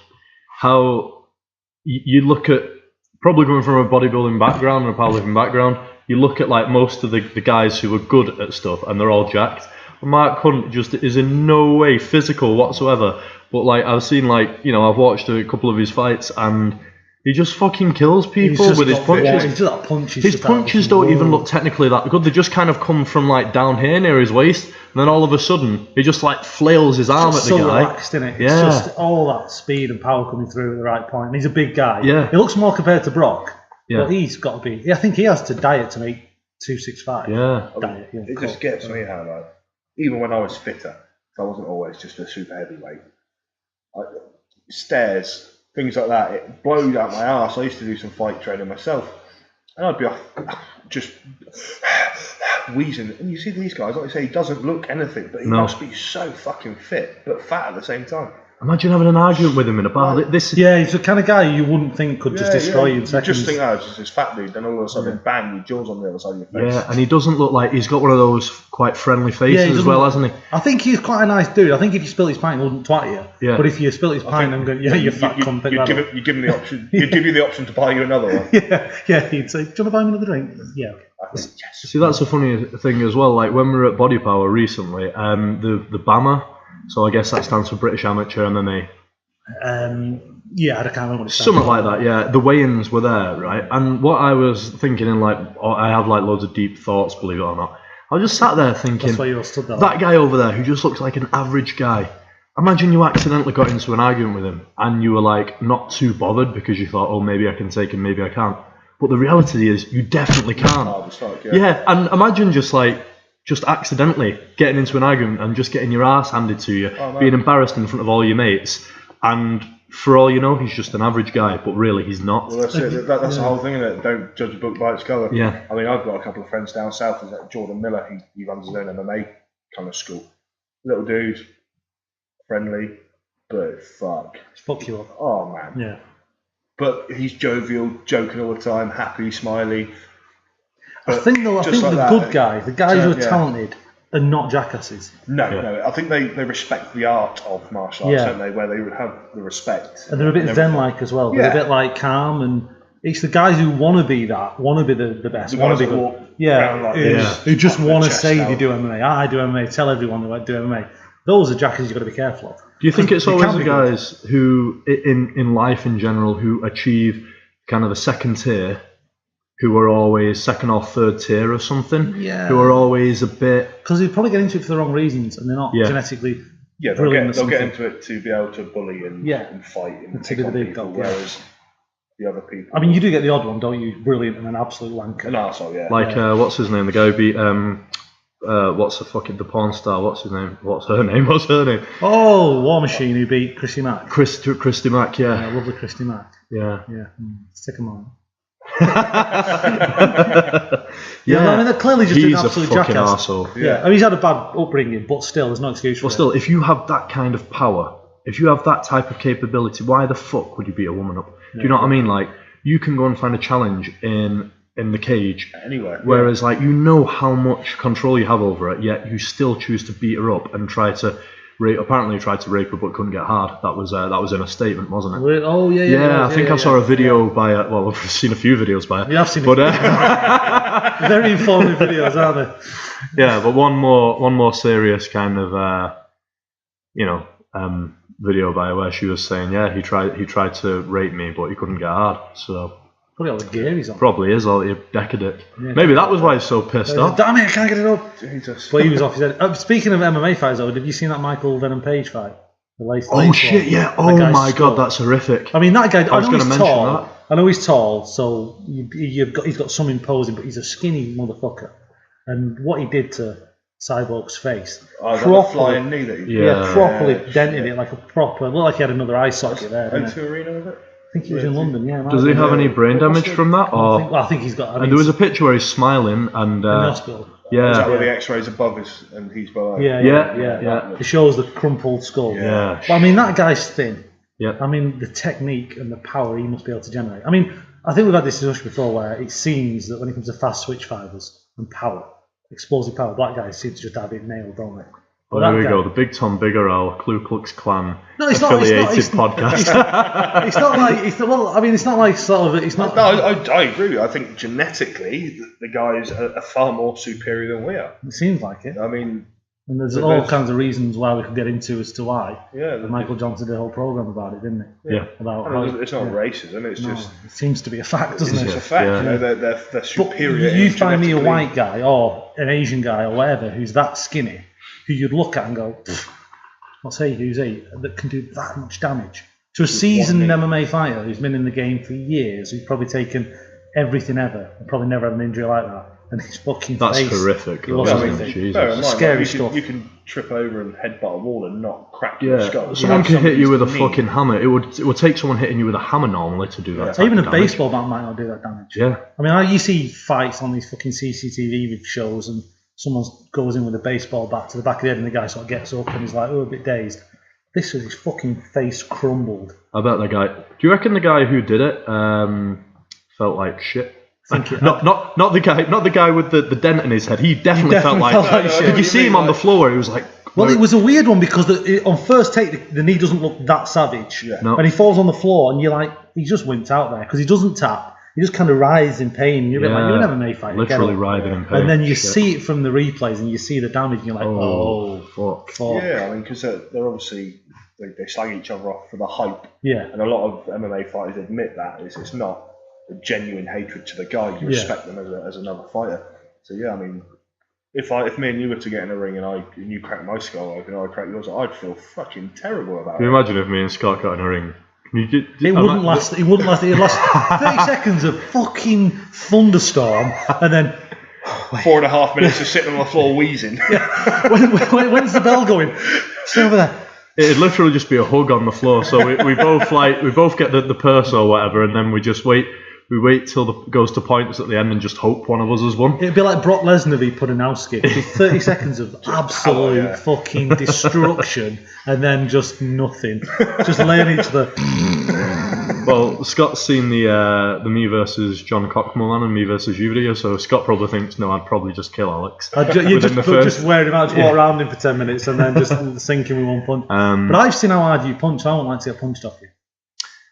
how you look at, probably coming from a bodybuilding background and a powerlifting background, you look at like most of the guys who are good at stuff and they're all jacked. Mark Hunt just is in no way physical whatsoever. But like I've seen I've watched a couple of his fights and he just fucking kills people with his punches. His punches don't even look technically that good. They just kind of come from like down here near his waist, and then all of a sudden he just like flails his arm at the guy. Relaxed, isn't it? Yeah. It's just all that speed and power coming through at the right point. And he's a big guy. Yeah. He looks more compared to Brock. Yeah. But he's got to be. I think he has to diet to make 265. Yeah. Diet. Yeah, it just gets me how like even when I was fitter, I wasn't always just a super heavyweight. Stairs. Things like that, it blows out my arse. I used to do some fight training myself, and I'd be off just wheezing. And you see these guys, like I say, he doesn't look anything, but he must be so fucking fit, but fat at the same time. Imagine having an argument with him in a bar. He's the kind of guy you wouldn't think could just destroy you in seconds. You just think, it's just this fat dude, then all of a sudden, bang, your jaw's on the other side of your face. Yeah, and he doesn't look like he's got one of those quite friendly faces as well, hasn't he? I think he's quite a nice dude. I think if you spilt his pint, he wouldn't twat you. Yeah. But if you spilt his pint, I'm going, you fat cunt. You'd give him the option. He'd give you the option to buy you another one. Yeah. He'd say, "Do you want to buy me another drink?" Yeah. Okay. Yes. See, that's a funny thing as well. Like when we were at Body Power recently, the BAMA, so I guess that stands for British Amateur MMA. I can't remember what it stands Something like that, yeah. The weigh-ins were there, right? And what I was thinking I have like loads of deep thoughts, believe it or not. I just sat there thinking, that's why you all stood there. That guy over there who just looks like an average guy. Imagine you accidentally got into an argument with him and you were like not too bothered because you thought, oh, maybe I can take him, maybe I can't. But the reality is you definitely can't. Yeah, and imagine just accidentally getting into an argument and just getting your ass handed to you, being embarrassed in front of all your mates. And for all you know, he's just an average guy, but really he's not. Well, that's it. That's the whole thing, isn't it? Don't judge a book by its cover. Yeah. I mean, I've got a couple of friends down south. There's like Jordan Miller. He runs his own MMA kind of school. Little dude, friendly, but fuck you up. Oh man. Yeah. But he's jovial, joking all the time, happy, smiley. I think the good guys, the guys who are talented, are not jackasses. No. I think they respect the art of martial arts, don't they? Where they would have the respect. And they're a bit zen-like as well. They're a bit like calm, and it's the guys who want to be that, want to be the best, want to be good. Who just want to say they do MMA. I do MMA. Tell everyone they do MMA. Those are jackasses you've got to be careful of. Do you think it's always the guys who, in life in general, who achieve kind of the second tier, who are always second or third tier or something, who are always a bit... Because they probably get into it for the wrong reasons, and they're not genetically brilliant. They'll get into it to be able to bully and fight and take on people, whereas the other people... I mean, you do get the odd one, don't you? Brilliant and an absolute wanker. An arsehole, yeah. Like, what's his name? The guy who beat... the porn star? What's his name? What's her name? Oh, War Machine who beat Christy Mack. Christy Mack, yeah. Yeah, lovely Christy Mack. Yeah. Stick him on. I mean, they're clearly just an absolute jackass. Arsehole. Yeah, I mean, he's had a bad upbringing, but still, there's no excuse for it. But still, if you have that kind of power, if you have that type of capability, why the fuck would you beat a woman up? Do you know what I mean? Like, you can go and find a challenge in the cage anywhere, whereas like you know how much control you have over it, yet you still choose to beat her up and try to apparently he tried to rape her but couldn't get hard. That was in a statement, wasn't it? Oh yeah. Yeah, I think I saw a video by. Well, I've seen a few videos by her. You have seen, but very informative videos, aren't they? Yeah, but one more serious kind of video by her where she was saying, yeah, he tried to rape me but he couldn't get hard. So probably all the gear he's on. Probably is all decadent. Yeah, maybe that was why he's so pissed off. Damn it, I can't get it up. Jesus. But he was off his head. Speaking of MMA fights, though, have you seen that Michael Venom Page fight? Oh shit! Yeah. Oh my god, that's horrific. I mean, that guy. I was going to mention that. I know he's tall, so he's got some imposing, but he's a skinny motherfucker. And what he did to Cyborg's face, properly, flying knee that he properly dented it like a proper. Looked like he had another eye socket there. O2 Arena, was it? I think he was in London. Yeah. Does he have any brain damage from that? Or I think he's got. And there was a picture where he's smiling and in the hospital. Yeah. Is that where the X-rays above is and he's below? Yeah. It shows the crumpled skull. Yeah. But I mean, that guy's thin. Yeah. I mean, the technique and the power he must be able to generate. I mean, I think we've had this discussion before where it seems that when it comes to fast switch fibers and power, explosive power, black guys seem to just have it nailed, don't they? Well, there we go. The Big Tom Bigelow Ku Klux Klan affiliated podcast. It's not like. It's not like sort of. It's not. No, I agree with you. I think genetically, the guys are far more superior than we are. It seems like it. I mean, and there's all kinds of reasons why we could get into as to why. Yeah. And Michael Johnson did a whole program about it, didn't he? Yeah. It's not racism. It's just. It seems to be a fact, doesn't it? It's a fact. Yeah. You know, they're superior. But you find me a white guy or an Asian guy or whatever who's that skinny, who you'd look at and go, what's who's he, that can do that much damage. To a seasoned MMA fighter who's been in the game for years, who's probably taken everything ever, and probably never had an injury like that, and his fucking That's face. That's horrific. Jesus. Scary stuff. You can trip over and headbutt a wall and not crack your skull. Someone can hit you with a fucking hammer. It would take someone hitting you with a hammer normally to do that. So even a baseball bat might not do that damage. Yeah. I mean, you see fights on these fucking CCTV shows and someone goes in with a baseball bat to the back of the head and the guy sort of gets up and he's like, a bit dazed. This was his fucking face crumbled. I bet the guy... Do you reckon the guy who did it felt like shit? Not the guy with the dent in his head. He definitely felt like shit. Did you see him on the floor? He was like... Well, it was a weird one because on first take, the knee doesn't look that savage. Yeah. No. And he falls on the floor and you're like, he just wimped out there because he doesn't tap. He just kind of writhes in pain. You're like, you're an MMA fighter. Literally writhing in pain. And then you see it from the replays and you see the damage and you're like, oh fuck. Yeah, I mean, because they're obviously, they slag each other off for the hype. Yeah. And a lot of MMA fighters admit that. It's not a genuine hatred to the guy. You respect them as another fighter. So yeah, I mean, if me and you were to get in a ring and you crack my skull open and I crack yours, I'd feel fucking terrible about it. Can you imagine if me and Scott got in a ring? It wouldn't last. It wouldn't last. It last 30 seconds of fucking thunderstorm, and then 4.5 minutes of sitting on the floor wheezing. Yeah. When's the bell going? Stay over there. It'd literally just be a hug on the floor. So we both get the purse or whatever, and then we just wait. We wait till it goes to points at the end and just hope one of us has won. It'd be like Brock Lesnar if he put an house skip. It'd be 30 seconds of absolute fucking destruction and then just nothing. Just laying each other. Well, Scott's seen the me versus John Cockmullan and me versus you video, so Scott probably thinks, no, I'd probably just kill Alex. You just wear him out, just walk around him for 10 minutes and then just sink him with one punch. But I've seen how hard you punch. I wouldn't like to get punched off you.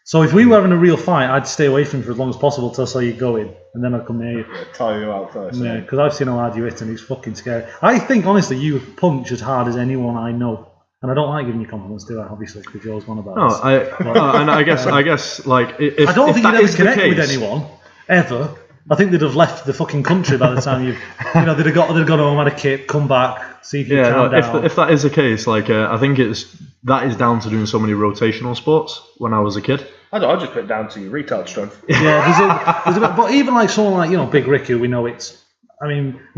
So if we were having a real fight, I'd stay away from him for as long as possible till I saw you go in, and then I'd come near you. Tie you out first. Yeah, because I've seen how hard you hit, and it's fucking scary. I think, honestly, you punch as hard as anyone I know. And I don't like giving you compliments, do I? Obviously, because you're always one about this. And I guess, like, if I don't think that you'd ever is the connect case, with anyone, ever. I think they'd have left the fucking country by the time they'd have gone home, had a kip, come back, see if you calm down. If that is the case, like, I think that is down to doing so many rotational sports when I was a kid. I just put it down to your retard strength. Yeah, there's a bit, but even like someone like, Big Rick, who we know we've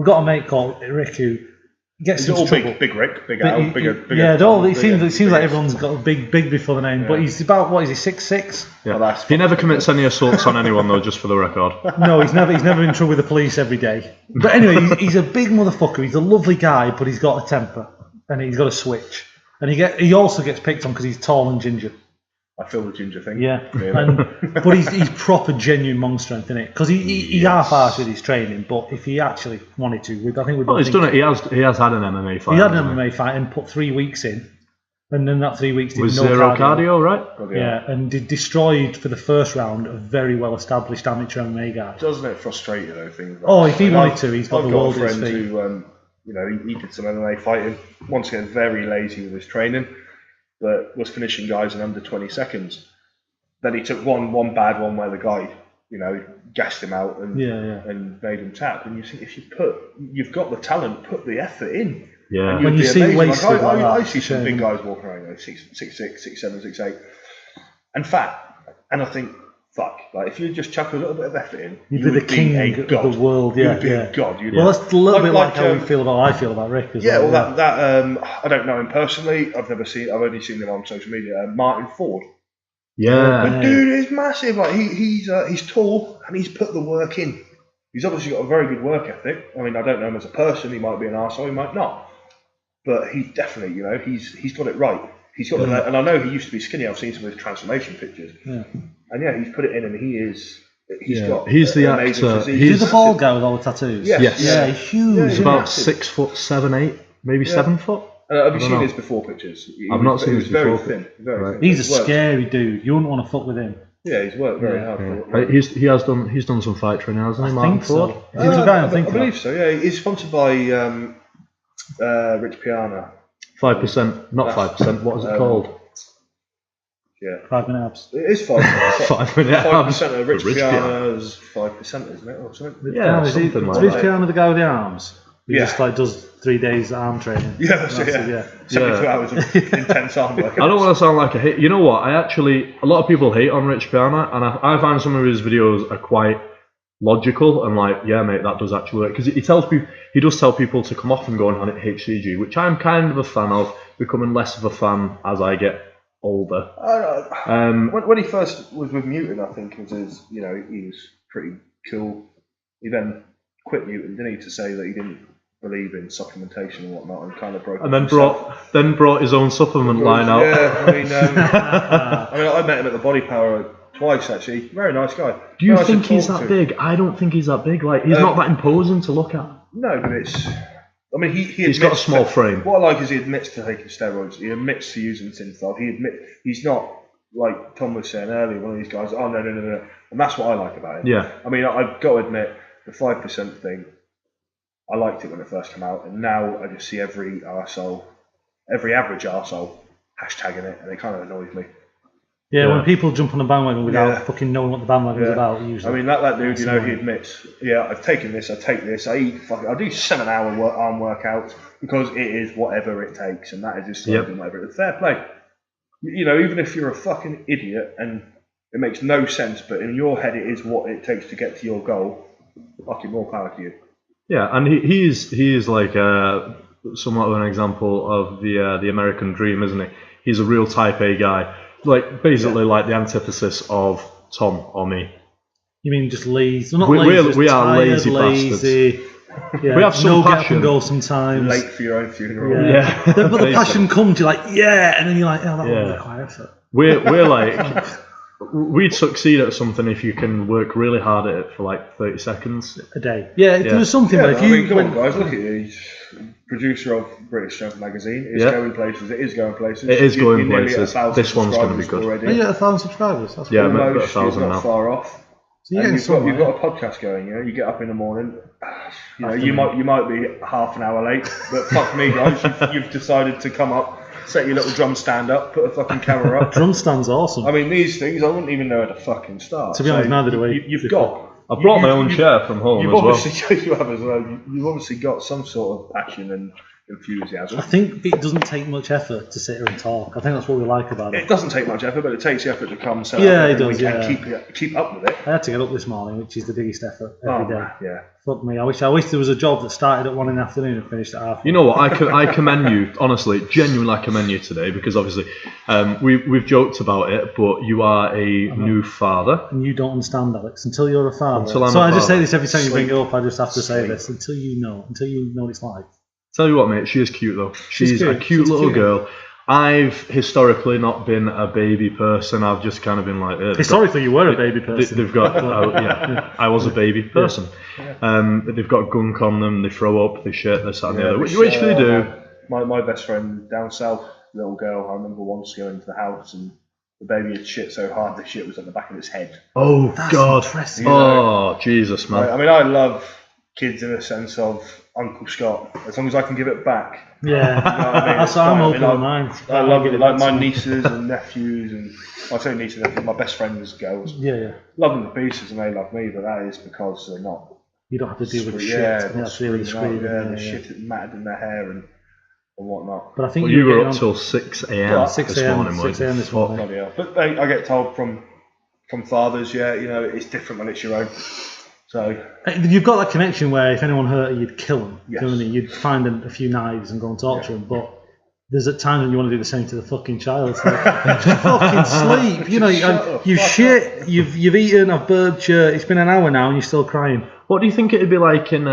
got a mate called Rick who gets into trouble. Big Rick, Big Al, bigger. Yeah, it seems like everyone's got a big before the name, but he's about, what is he, 6'6"? Yeah. He never commits any assaults on anyone though, just for the record. No, he's never in trouble with the police every day. But anyway, he's a big motherfucker. He's a lovely guy, but he's got a temper and he's got a switch. And he also gets picked on because he's tall and ginger. I feel the ginger thing. Yeah, but he's proper genuine monk strength, isn't it? Because he half-assed with his training, but if he actually wanted to, I think we've. Well, he's done it. He has had an MMA fight. He had an MMA fight and put 3 weeks in, And then that 3 weeks did With no zero cardio, right? Yeah, and destroyed for the first round a very well-established amateur MMA guy. Doesn't it frustrate you though? Things like Oh, if he wanted to, he's got the world at his feet. I've got a friend who, you know, he did some MMA fighting. Once again, very lazy with his training, but was finishing guys in under 20 seconds. Then he took one bad one where the guy, you know, gassed him out and made him tap. And you think if you've got the talent, put the effort in. Yeah. When you see wasted like I see some big guys walking around, you know, 6'6", 6'7", 6'8", and fat, and I think, fuck, like if you just chuck a little bit of effort in, you'd be the king of the world. Yeah, you'd be a god. Well, that's a little bit like how I feel about Rick as well. Yeah, well, that I don't know him personally. I've only seen him on social media. Martin Ford. Yeah. The dude is massive. Like he's tall and he's put the work in. He's obviously got a very good work ethic. I mean, I don't know him as a person. He might be an arsehole, he might not. But he's definitely, you know, he's got it right. He's got and I know he used to be skinny. I've seen some of his transformation pictures. Yeah. And yeah, he's put it in, and he's the actor. He's the bald guy with all the tattoos. Yes. Yeah, he's huge. He's about 6 foot 7, 8, maybe 7 foot. Have you seen his before pictures? I've not seen his before. Very thin. He's a scary dude. You wouldn't want to fuck with him. Yeah, he's worked very hard. He's done some fight training, hasn't he, Martin Ford? I believe so. Yeah, he's sponsored by Rich Piana. 5%, not 5%. What is it called? Yeah, 5 minute abs. It is 5%. 5 minute abs. 5% of Rich Piana's 5%, isn't it, or something? Yeah, something like Rich that. Piana, the guy with the arms. He just like does 3 days arm training. Yeah, that's it. 72 hours of intense arm work. I don't want to sound like a hate. You know what? A lot of people hate on Rich Piana, and I find some of his videos are quite logical and like, yeah, mate, that does actually work. Because he does tell people to come off and go on HCG, which I'm kind of a fan of, becoming less of a fan as I get older. When he first was with Mutant, I think was his, you know, he was pretty cool. He then quit Mutant, didn't he, to say that he didn't believe in supplementation and whatnot, and kind of broke. And then brought his own supplement line out. Yeah, I mean, I met him at the Body Power twice actually. Very nice guy. Do you think he's that big? I don't think he's that big. Like he's not that imposing to look at. No, but it's. I mean, he's got a small frame. What I like is he admits to taking steroids. He admits to using synthol. He's not like Tom was saying earlier. One of these guys. Oh no, and that's what I like about him. Yeah. I mean, I've got to admit the 5% thing. I liked it when it first came out, and now I just see every average arsehole hashtagging it, and it kind of annoys me. Yeah, when people jump on the bandwagon without fucking knowing what the bandwagon's about, usually. I mean, that dude, you know, he admits, yeah, I've taken this, I take this, I eat, I do 7-hour arm workouts because it is whatever it takes, and that is just whatever. It's fair play. You know, even if you're a fucking idiot and it makes no sense, but in your head it is what it takes to get to your goal, fucking more power to you. Yeah, and he is like somewhat of an example of the American dream, isn't he? He's a real Type A guy, like basically like the antithesis of Tom or me. You mean just lazy? We're not lazy. We are lazy bastards. Yeah, we have some passion. Get up and go sometimes. Late for your own funeral. Yeah. But the passion comes, you're like, and then you're like, that will require effort. We're like. We'd succeed at something if you can work really hard at it for like 30 seconds a day. Yeah, if there was something. Yeah, if you come on, guys, look at you. He's producer of British Strength magazine. It's going places. It is going places. It is going places. This one's going to be good. Already. You got 1,000 subscribers. That's yeah, almost, about 1,000 not now. Far off. So you've got a podcast going. You know, you get up in the morning. You know, you might be half an hour late, but fuck me, guys. You've decided to come up. Set your little drum stand up, put a fucking camera up. Drum stand's awesome. I mean, these things, I wouldn't even know where to fucking start. To be honest, neither do we. You've got. I brought my own chair from home as well. You have as well. You've obviously got some sort of passion and enthusiasm. I think it doesn't take much effort to sit here and talk. I think that's what we like about it. It doesn't take much effort, but it takes effort to come. So it does. Keep up with it. I had to get up this morning, which is the biggest effort every day. Yeah. Fuck me. I wish there was a job that started at 1 in the afternoon and finished at half. You know what? I commend you, honestly, genuinely. I commend you today because obviously we've joked about it, but you are a new father, and you don't understand, Alex, until you're a father. I just say this every time you bring it up. I just have to say this until you know what it's like. Tell you what, mate, she is cute though. She's a cute little girl. I've historically not been a baby person. I've just kind of been like... historically, you were a baby person. They've got... I was a baby person. They've got gunk on them, they throw up, they shit, this, that and the other. Which they do. My best friend down south, little girl. I remember once going into the house and the baby had shit so hard the shit was at the back of its head. Oh, That's God. impressive. Oh, Jesus, man. I mean, I love kids in a sense of Uncle Scott, as long as I can give it back. Yeah, You know what I mean? that's It's what I'm fine. hoping with mine. I love it, it like back my to me. nieces and nephews, and I say nieces and nephews, my best friends' girls. Yeah. Love them to pieces and they love me, but that is because they're not. You don't have to deal with the shit. Yeah, That's really screaming. the shit that mattered in their hair and whatnot. But I think Well, you were getting up on- till 6 a.m. Well, 6 this a.m. morning, 6 a.m. this Fuck. morning. Bloody hell. But I get told from fathers, it's different when it's your own. So You've got that connection where if anyone hurt you, you'd kill them. Yes. You know what I mean? You'd find a few knives and go and talk to them. But there's at times when you want to do the same to the fucking child. It's like, just fucking sleep. You know, you've shit, you've eaten, I've burped you. It's been an hour now and you're still crying. What do you think it'd be like in?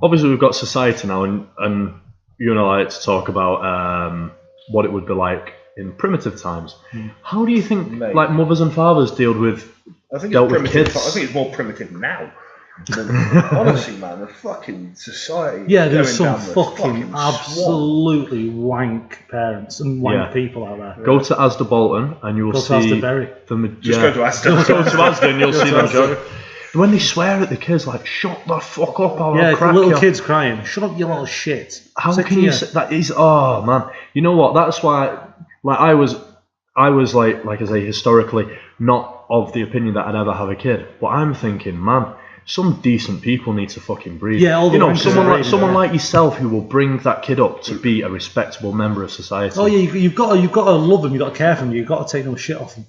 Obviously, we've got society now, and you and I like to talk about what it would be like in primitive times. How do you think Mate. like mothers and fathers dealt with it's with kids? I think it's more primitive now. Honestly, man, the fucking society. Yeah, there's going some down the fucking swamp. absolutely wank parents and wank Yeah. people out there. Go to Asda Bolton and you will Go to see Asda Berry. Just go to Asda. Go to Asda and you'll Go see to them Asda. joke. When they swear at the kids, like shut the fuck up, or Yeah, I'll crack little you. kids crying. Shut up, you little shit. How Sick can of you say that? Is man. You know what? That's why. Like I was like I say historically not of the opinion that I'd ever have a kid. But I'm thinking, man, some decent people need to fucking breathe. Yeah, all the wankers someone are like breathing, someone yeah. like yourself who will bring that kid up to be a respectable member of society. Oh yeah, you've got to love them. You've got to care for them. You've got to take no shit off them.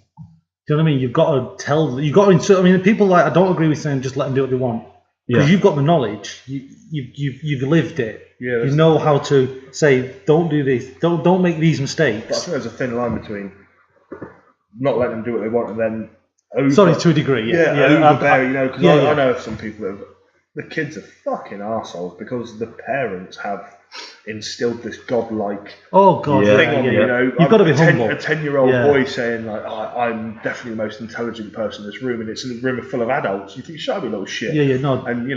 Do you know what I mean? You've got to tell. You've got to insert. I mean, people like I don't agree with saying just let them do what they want because you've got the knowledge. You've lived it. Yeah, you know how to say don't do this. Don't make these But I mistakes. think there's a thin line between not letting them do what they want and then over. Sorry, to a degree. Overbear, because yeah. I know of some people that have, the kids are fucking arseholes because the parents have instilled this godlike Oh god. Yeah. thing on yeah. them. You've got to be humble. A 10-year-old Yeah. boy saying like, I'm definitely the most intelligent person in this room, and it's in a room full of adults. You think, shut up, you little shit. Yeah. No. And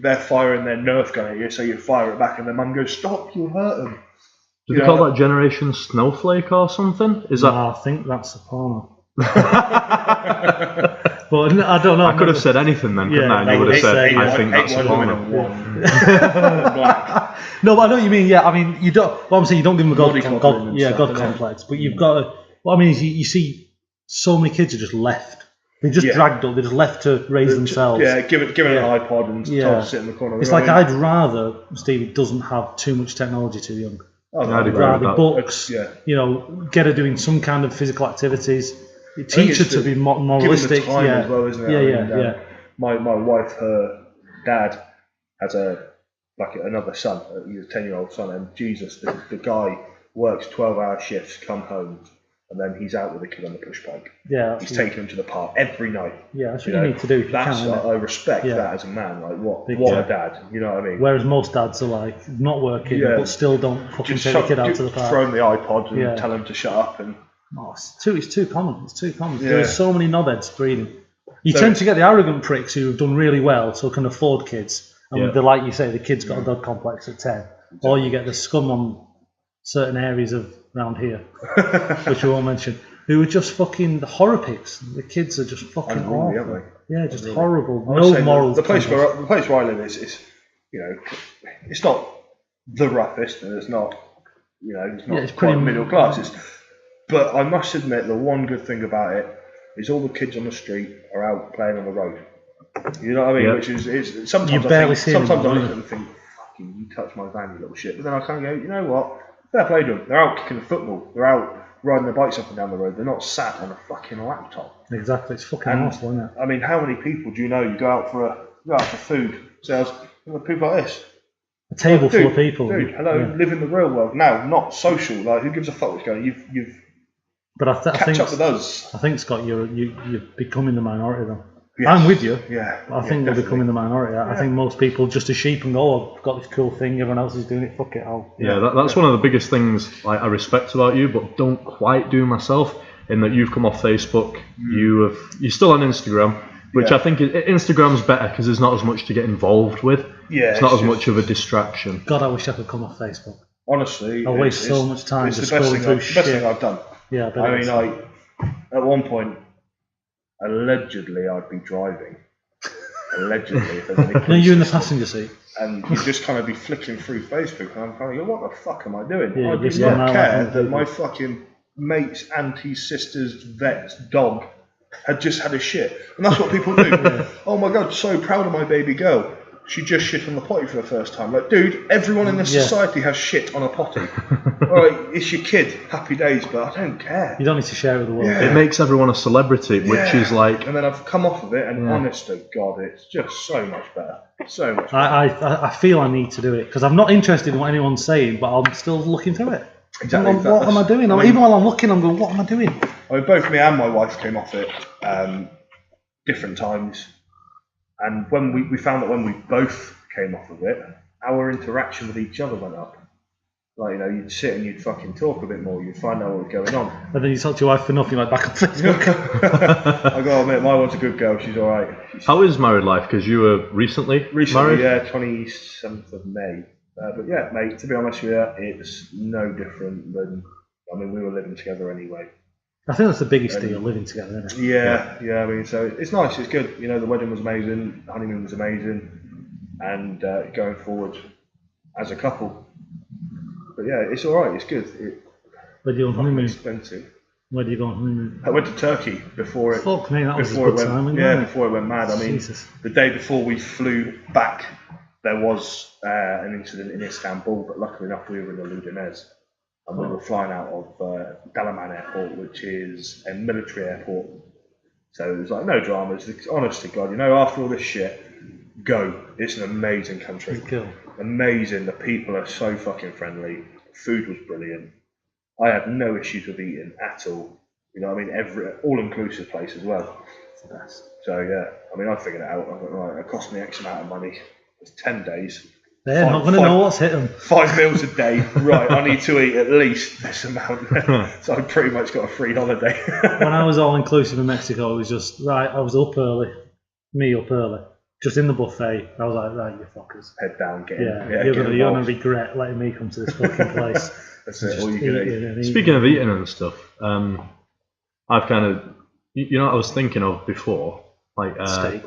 they're firing their Nerf gun at you, so you fire it back, and their mum goes, "Stop, you'll hurt them." Do they call that Generation Snowflake or something? Is that? I think that's a porno. But I don't know. I could have said anything then, couldn't Yeah, I? And you would have said, eight I think that's a one woman porno. and one black. No, but I know what you mean. Yeah, I mean, you don't. Well, I'm saying you don't give them a Body god coddling and stuff, God innit? complex, but you've got to. What I mean is, you see, so many kids are just left. They're just dragged up. They're just left to raise themselves. Yeah, give it an iPod and told to sit in the corner. It's like I'd rather Stevie doesn't have too much technology too young. I'd I'd agree Rather with that. books. Yeah. Get her doing some kind of physical activities. think Teach her it's to be Given moralistic. the time Yeah. as well, isn't it? Yeah, I mean, yeah. My wife, her dad has another son. He's a 10-year-old son, and Jesus, the guy works 12-hour shifts, come home, and then he's out with the kid on the push bike. Yeah. He's taking him to the park every night. Yeah, that's what you need to do if you That's can. innit? I respect Yeah. that as a man. Like what Big a time. dad. You know what I mean? Whereas most dads are like not working, Yeah. but still don't fucking Just take the kid out to the park. throw him the iPod and Yeah. tell him to shut up. And Oh, it's too common. It's too common. Yeah. There's so many knobheads breeding. You So- tend to get the arrogant pricks who have done really well, so can afford kids. And Yeah. they're like you say, the kid's got a god complex at 10. Or you get the scum on certain areas of around here, which we won't mention, who are just fucking the horror pigs. The kids are just fucking Unruly, awful. aren't Yeah, just Unruly. horrible. I would No say morals. the place where I live is it's not the roughest, and it's not it's not it's quite pretty middle class. But I must admit, the one good thing about it is all the kids on the street are out playing on the road. You know what I mean? Yeah. Which is sometimes You barely see them, sometimes I don't look at them and think, "Fucking, you touch my van, you little shit." But then I kind of go, you know what? Fair play to them. They're out kicking the football. They're out riding their bikes up and down the road. They're not sat on a fucking laptop. Exactly. It's fucking And- awful, isn't it? I mean, how many people do you know? You go out for food sales. People like this. A table full Dude, of people. Dude, hello, Yeah. live in the real world now, not social. Like, who gives a fuck what's going on? You've But I catch think up with us. I think Scott, you're becoming the minority though. Yes. I'm with you. Yeah. I think they're becoming the minority. I think most people just a sheep and go, "Oh, I've got this cool thing. Everyone else is doing it. Fuck it, I'll." Yeah, that's one of the biggest things I respect about you, but don't quite do myself. In that you've come off Facebook, you're still on Instagram, which Yeah. I think Instagram's better because there's not as much to get involved with. Yeah, it's not it's as just- much of a distraction. God, I wish I could come off Facebook. honestly, I waste so much time it's just the best scrolling thing, through best thing shit. I've done. Yeah, I mean, like, at one point, allegedly, I'd be driving. Allegedly, if there's any police you in the system. passenger seat. And you'd just kind of be flicking through Facebook, and I'm kind of going, what the fuck am I doing? Yeah, I do just not email care out that people. my fucking mate's auntie's sister's vet's dog had just had a shit. And that's what people do. Oh my God, so proud of my baby girl. She just shit on the potty for the first time. Like, dude, everyone in this society has shit on a potty. Alright, it's your kid, happy days, but I don't care. You don't need to share it with the world. It makes everyone a celebrity, which is like. And then I've come off of it, and honest to God, it's just so much better. So much better. I feel I need to do it because I'm not interested in what anyone's saying, but I'm still looking through it. Exactly. What am I doing? Even while I'm looking, I'm going, what am I doing? I mean, both me and my wife came off it different times. And when we found that when we both came off of it, our interaction with each other went up. Like, you know, you'd sit and you'd fucking talk a bit more, you'd find out what was going on. And then you talk to your wife for nothing, like back on Facebook. I go, oh mate, my one's a good girl, she's alright. How is married life? Because you were recently married? Yeah, 27th of May. But yeah, mate, to be honest with you, it's no different than, I mean, we were living together anyway. I think that's the biggest deal, living together, isn't it? Yeah, I mean, so it's nice, it's good. You know, the wedding was amazing, the honeymoon was amazing, and going forward as a couple. But yeah, it's alright, it's good. Where do you go on honeymoon? Expensive. Where do you go on honeymoon? I went to Turkey before it. Fuck me, that was a before good it went, time, wasn't yeah, it? before it went mad. I mean, Jesus. the day before we flew back, there was an incident in Istanbul, but luckily enough we were in the Ludinez. And we were flying out of Dalaman Airport, which is a military airport. So it was like no dramas. Honest to God, you know, after all this shit, go. It's an amazing country. It's cool. Amazing. The people are so fucking friendly. The food was brilliant. I had no issues with eating at all. You know what I mean? All-inclusive place as well. It's the best. So yeah, I mean, I figured it out. I went, right, it cost me X amount of money. It's 10 days. They're not going to know what's hit them. 5 meals a day. Right, I need to eat at least this amount. So I pretty much got a free holiday. When I was all inclusive in Mexico, it was just, right, I was up early. Me up early. Just in the buffet. I was like, right, you fuckers. Head down, get you're going to regret letting me come to this fucking place. That's it, all you can eat. Speaking of eating and stuff, I've kind of, you know what I was thinking of before? Like,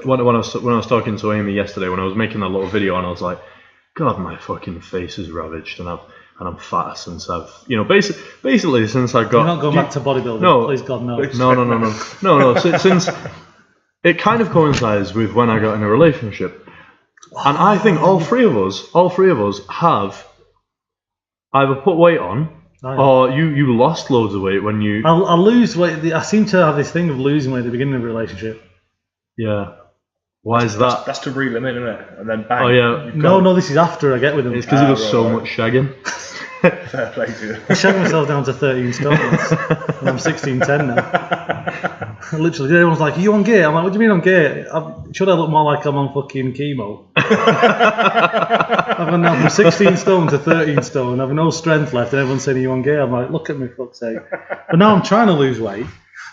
when I was talking to Amy yesterday, when I was making that little video, and I was like, God, my fucking face is ravaged, and I'm fat since I've, you know, basically since I got. You're not going back to bodybuilding. No, please God, no. No. Since it kind of coincides with when I got in a relationship, and I think all three of us have either put weight on, or you lost loads of weight when you. I lose weight. I seem to have this thing of losing weight at the beginning of a relationship. Yeah. Why is that? That's to reel them in, isn't it? And then bang. Oh yeah. No, this is after I get with them. It's because he does so much shagging. Fair play to you. I shagged myself down to 13 stone, and I'm 16'10" now. Literally, everyone's like, "Are you on gear?" I'm like, "What do you mean on gear? Should I look more like I'm on fucking chemo?" I've gone down from 16 stone to 13 stone. I've no strength left, and everyone's saying, "Are you on gear?" I'm like, "Look at me, fuck's sake!" But now I'm trying to lose weight.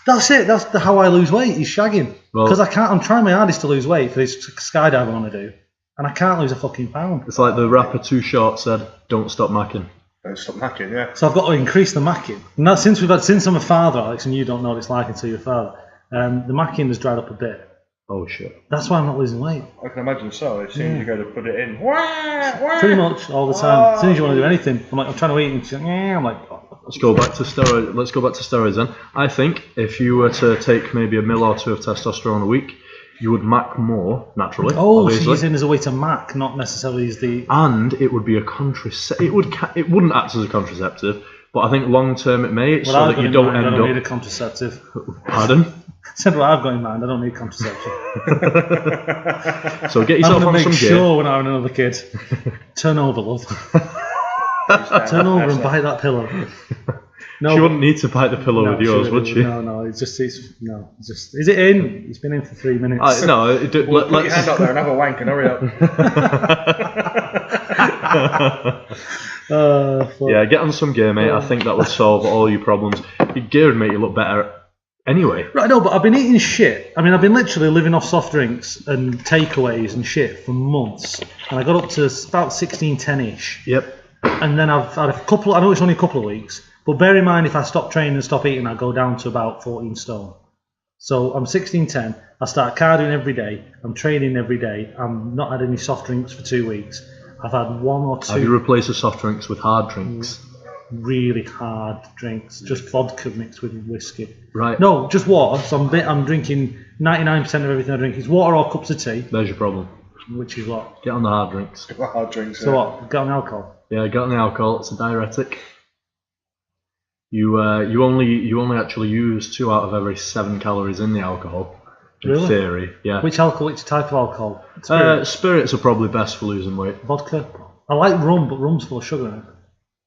That's it. That's how I lose weight. Is shagging. Because I can't. I'm trying my hardest to lose weight for this skydive I want to do, and I can't lose a fucking pound. It's like the rapper Too Short said, "Don't stop macking." Don't stop macking, yeah. So I've got to increase the macking. And that's since I'm a father, Alex, and you don't know what it's like until you're a father. The macking has dried up a bit. Oh shit. That's why I'm not losing weight. I can imagine so. As soon as you go to put it in, pretty much all the time. As soon as you want to do anything, I'm trying to eat, and she's like, I'm like, Let's go back to steroids. Let's go back to steroids then. I think if you were to take maybe a mil or two of testosterone a week, you would mac more naturally. Oh, so you're saying as a way to mac, not necessarily as the. And it would be a contraceptive. It wouldn't act as a contraceptive, but I think long term it may, so that you don't end up. I don't need a contraceptive. Pardon? I said what I've got in mind. I don't need contraception. So get yourself on some gear. I'm going to make sure when I have another kid, turn over, love. Turn over and bite that pillow. No, she wouldn't need to bite the pillow with yours, would she? No. Is it in? It's been in for 3 minutes. Put your hand up there and have a wank and hurry up. Yeah, get on some gear, mate. I think that would solve all your problems. Your gear would make you look better anyway. Right, no, but I've been eating shit. I mean, I've been literally living off soft drinks and takeaways and shit for months. And I got up to about 16:10-ish. Yep. and then I've had a couple. I know it's only a couple of weeks, but bear in mind if I stop training and stop eating, I go down to about 14 stone. So I'm 16:10. I start cardioing every day. I'm training every day. I'm not had any soft drinks for 2 weeks. I've had 1 or 2. Have you replaced the soft drinks with hard drinks? Really hard drinks, just vodka mixed with whiskey. Right. No, just water. So I'm drinking 99% of everything I drink is water or cups of tea. There's your problem. Which is what? Get on the hard drinks. Hard drinks. So what? Get on alcohol. Yeah, get on the alcohol. It's a diuretic. You only actually use 2 out of every 7 calories in the alcohol. In Really? theory, yeah. Which alcohol? Which type of alcohol? Spirits are probably best for losing weight. Vodka. I like rum, but rum's full of sugar in it.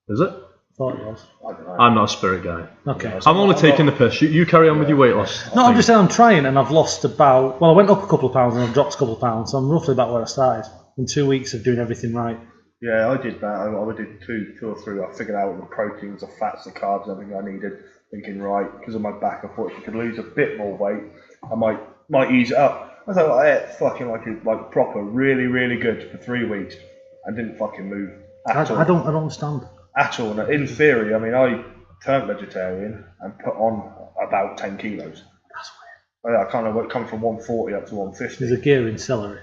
Is it? Thought it was. I don't know. I'm not a spirit guy. Okay. I'm only taking the piss. You carry on with your weight loss. No, I'm just saying I'm trying, and I've lost about. Well, I went up a couple of pounds and I've dropped a couple of pounds, so I'm roughly about where I started in 2 weeks of doing everything right. Yeah, I did that. I did two or three. I figured out the proteins, the fats, the carbs, everything I needed. Thinking, right, because of my back, I thought if you could lose a bit more weight, I might ease it up. I thought I ate fucking like proper, really, really good for 3 weeks, and didn't fucking move at all. I don't understand. At all. And in theory, I mean, I turned vegetarian and put on about 10 kilos. That's weird. I kind of come from 140 up to 150. There's a gear in celery.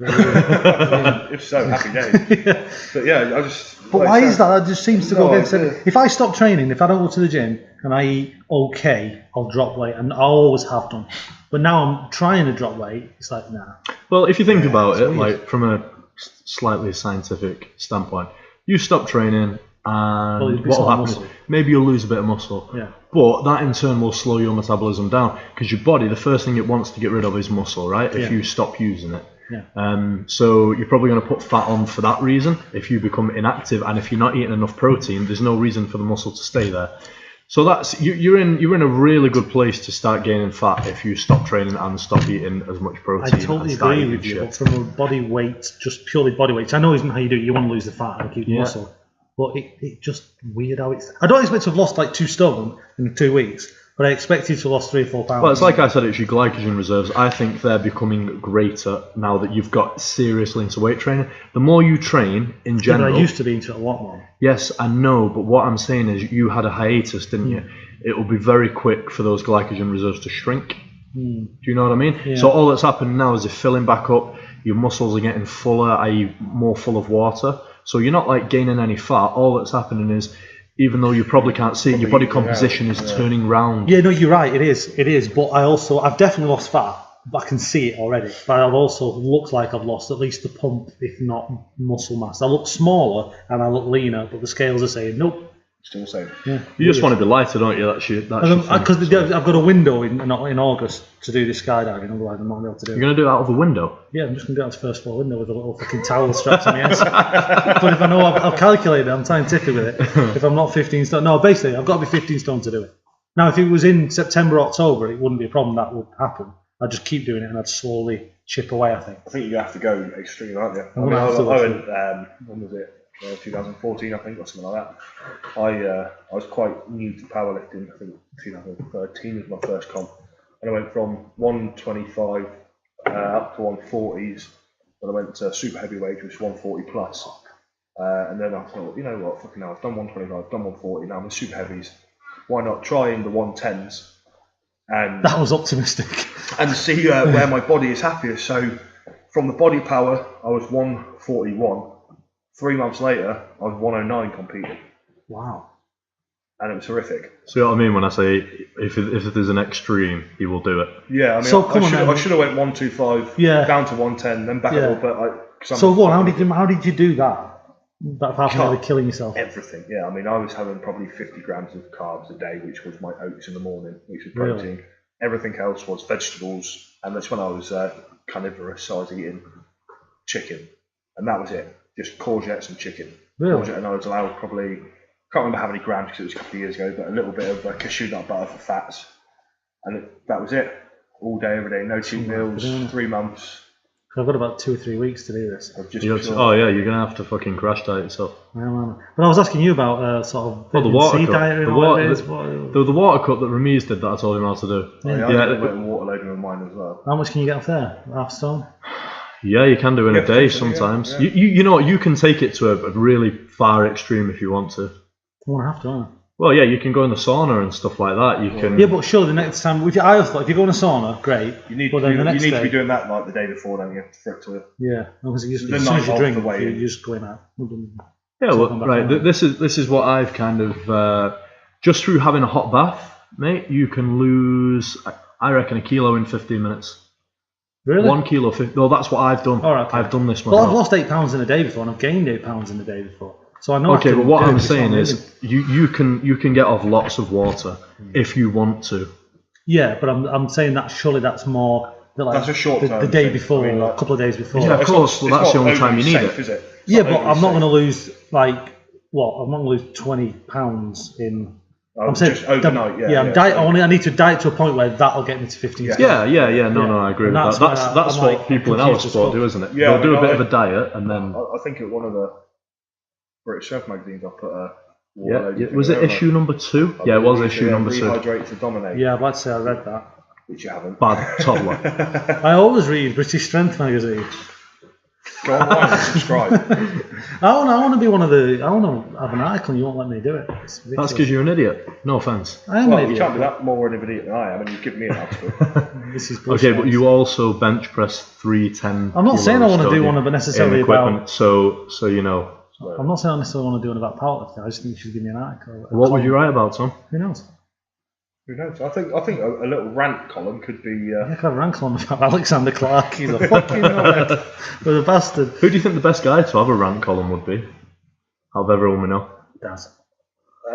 If so, happy days. Yeah. But yeah, I just. But like why I said, is that? That just seems to go no against idea. it. If I stop training, if I don't go to the gym and I eat okay, I'll drop weight, and I always have done. But now I'm trying to drop weight. It's like, nah. Well, if you think about it, weird. like from a slightly scientific standpoint, you stop training, and you'd be what will some happen muscle. is maybe you'll lose a bit of muscle. Yeah. But that in turn will slow your metabolism down because your body, the first thing it wants to get rid of is muscle, right? If Yeah. you stop using it. Yeah. So you're probably going to put fat on for that reason. If you become inactive and if you're not eating enough protein, there's no reason for the muscle to stay there. So that's you're in a really good place to start gaining fat if you stop training and stop eating as much protein. I totally and start agree eating with you, shit. but from a body weight, just purely body weight, which I know isn't how you do it. You want to lose the fat and keep the Yeah. muscle. But it just weird how it's. I don't expect to have lost like 2 stone in 2 weeks, but I expect you to have lost 3 or 4 pounds. Well, it's like I said, it's your glycogen reserves. I think they're becoming greater now that you've got seriously into weight training. The more you train in Yeah, but general. I used to be into it a lot more. Yes, I know, but what I'm saying is you had a hiatus, didn't you? It will be very quick for those glycogen reserves to shrink. Do you know what I mean? Yeah. So all that's happened now is they're filling back up, your muscles are getting fuller, i.e. more full of water. So you're not like gaining any fat. All that's happening is, even though you probably can't see it, your body composition is turning round. Yeah, no, you're right. It is. But I've definitely lost fat, but I can see it already. But I've also looked like I've lost at least the pump, if not muscle mass. I look smaller and I look leaner, but the scales are saying nope. Still the same. Yeah, You just want to be lighter, don't you? That's your thing. because I've got a window in August to do this skydiving. Otherwise, I'm not going to be able to do it. You're going to do it out of the window? Yeah, I'm just going to do it out the first floor window with a little fucking towel strapped to my head. But if I know I've calculated it, I'm scientific with it. If I'm not 15 stone, no, basically I've got to be 15 stone to do it. Now, if it was in September, October, it wouldn't be a problem. That would happen. I'd just keep doing it and I'd slowly chip away. I think. I think you have to go extreme, aren't you? I'm gonna have to I went, when was it? 2014, I think, or something like that. I was quite new to powerlifting. I think 2013 was my first comp, and I went from 125 up to 140s. Then I went to super heavyweight, which was 140 plus. And then I thought, you know what, fucking hell, I've done 125, I've done 140. Now I'm in super heavies. Why not try in the 110s? And That was optimistic. and see where my body is happiest. So from the body power, I was 141. 3 months later, I was 109 competing, Wow. and it was horrific. See what I mean when I say if there's an extreme, he will do it. Yeah, I mean, So, come on then. I should have went 125, Yeah. down to 110, then back Yeah. up, but So go on. How did you do that? That half an hour God. killing yourself. everything. Yeah, I mean, I was having probably 50 grams of carbs a day, which was my oats in the morning, which was Really? protein. Everything else was vegetables, and that's when I was carnivorous, so I was eating chicken, and that was it. Just courgettes and chicken. Really? Courgette, and I was allowed probably, can't remember how many grams because it was a couple of years ago, but a little bit of cashew nut butter for fats, and that was it. All day, every day, no cheat meals, 3 months. I've got about 2 or 3 weeks to do this. Of just You're gonna have to fucking crash diet yourself. But I was asking you about sort of Well, the water C cup. diet The or whatever it is. The water cup that Ramiz did that I told him how to do. I Yeah. had a bit of water loading on mine as well. How much can you get off there? Half stone? Yeah, you can do in a day sometimes. Yeah. You know what? You can take it to a really far extreme if you want to. I'm gonna have to, aren't I? Well, yeah, you can go in the sauna and stuff like that. You can. Yeah, but surely the next time, I have thought if you go in a sauna, great. You need, but then the next to day, be doing that like the day before, don't you? For it to. Yeah, because as The soon night as you of drink, the weigh-in. you're just going out. Yeah, well, right. This is what I've kind of just through having a hot bath, mate. You can lose, I reckon, 1 kilo in 15 minutes. Really? 1 kilo. No, that's what I've done. All right, okay. I've done this myself. Well, I've lost 8 pounds in a day before, and I've gained 8 pounds in a day before. So I know. Okay, but what I'm saying is, you can get off lots of water if you want to. Yeah, but I'm saying that surely that's more. Like that's a short term. The day before, a couple of days before. Yeah, of course. Well, that's the only time you need it. Is it? Yeah, but I'm not going to lose I'm not going to lose 20 pounds in. I'm saying just overnight. I need to diet to a point where that'll get me to 15. Yeah. No, I agree with that. That's what people in our sport do, isn't it? Yeah, they'll do a bit of a diet and then. I think at one of the British Strength magazines, I put a. Was it issue number 2? Yeah, it was issue number 2. Rehydrate to dominate. Yeah, I'd like to say I read that. Which you haven't. Bad toddler. I always read British Strength magazine. Go online and subscribe. I want to be one of the. I want to have an article and you won't let me do it. That's because you're an idiot. No offence. I am an idiot. You can't be that more of an idiot than I am, and you've given me an article. This is bullshit. Okay, but you also bench press 310. I'm not saying I want to do one, but necessarily about. So you know. I'm not saying I necessarily want to do one about powerlifting. I just think you should give me an article. What would you write about, Tom? Who knows? Who knows? I think a little rant column could be. Yeah, I could have a rant column about Alexander Clark. He's a fucking knobhead. With a bastard. Who do you think the best guy to have a rant column would be? Out of everyone we know. Daz.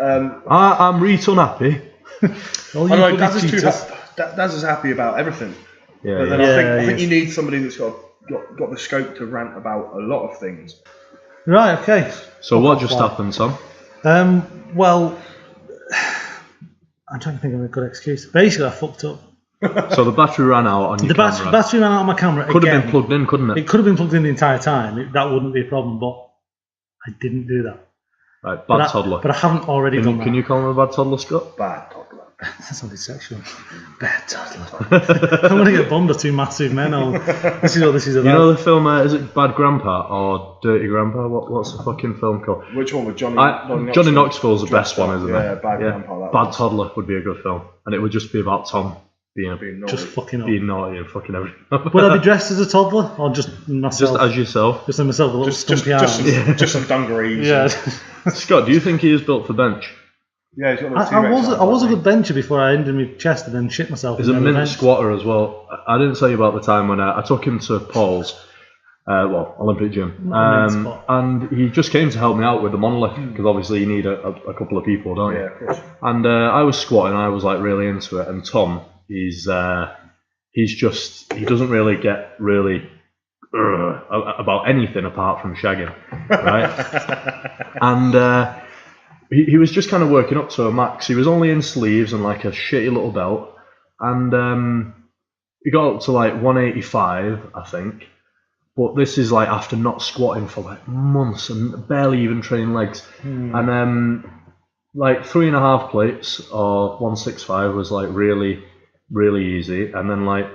I'm really unhappy. Daz is too Daz is happy about everything. Yeah. But then I think you need somebody that's got the scope to rant about a lot of things. Right. Okay. So what just happened, Tom? Well. I'm trying to think of a good excuse. Basically, I fucked up. So the battery ran out on your camera. The battery ran out on my camera. Could have been plugged in, couldn't it? It could have been plugged in the entire time. That wouldn't be a problem, but I didn't do that. Right, bad toddler. But I haven't already done that. Can you call him a bad toddler, Scott? Bad toddler. That sounded sexual. Bad toddler. I'm going to get bummed at 2 massive men. This is what this is about. You know the film, is it Bad Grandpa or Dirty Grandpa? What's the fucking film called? Which one with Johnny Knoxville's the best one, isn't it? Yeah, Bad Grandpa. Bad Toddler would be a good film. And it would just be about Tom being naughty. Just fucking up. Being naughty and fucking everything. Would I be dressed as a toddler or just myself? Just as yourself. Just as myself, a little stumpy arms. Just some dungarees. Yeah. Scott, do you think he is built for bench? Yeah, he's got I was a good bencher before I ended my chest and then shit myself. He's a mint squatter as well. I didn't tell you about the time when I took him to Paul's, Olympic gym, and he just came to help me out with the monolift because obviously you need a couple of people, don't you? Yeah, of course. And I was squatting, and I was like really into it. And Tom, he doesn't really get about anything apart from shagging, right? And he was just kind of working up to a max. He was only in sleeves and like a shitty little belt, and he got up to like 185, I think. But this is like after not squatting for like months and barely even training legs. And like 3.5 plates or 165 was like really, really easy. And then like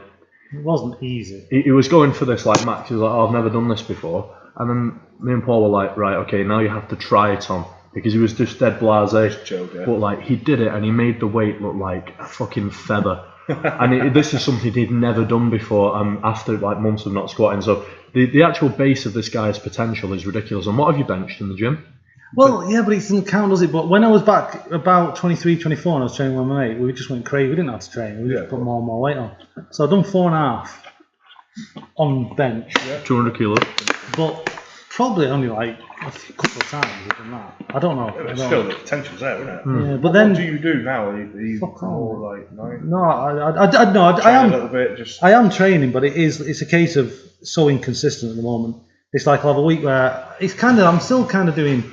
it wasn't easy. He was going for this like max. He was like, oh, I've never done this before. And then me and Paul were like, right, okay, now you have to try it on. Because he was just dead blasé. But like he did it and he made the weight look like a fucking feather. And this is something he'd never done before after like months of not squatting. So the actual base of this guy's potential is ridiculous. And what have you benched in the gym? Well, yeah, but it doesn't count, does it? But when I was back about 23, 24 and I was training with my mate, we just went crazy. We didn't have to train. We just put more and more weight on. So I've done 4.5 on bench. 200 kilos. But probably only like a couple of times we've done that. I don't know. Still, the potential's there, isn't it? Yeah, but then what do you do now? Are you more like I am a little bit, just I am training, but it's a case of so inconsistent at the moment. It's like I'll have a week where I'm still kind of doing.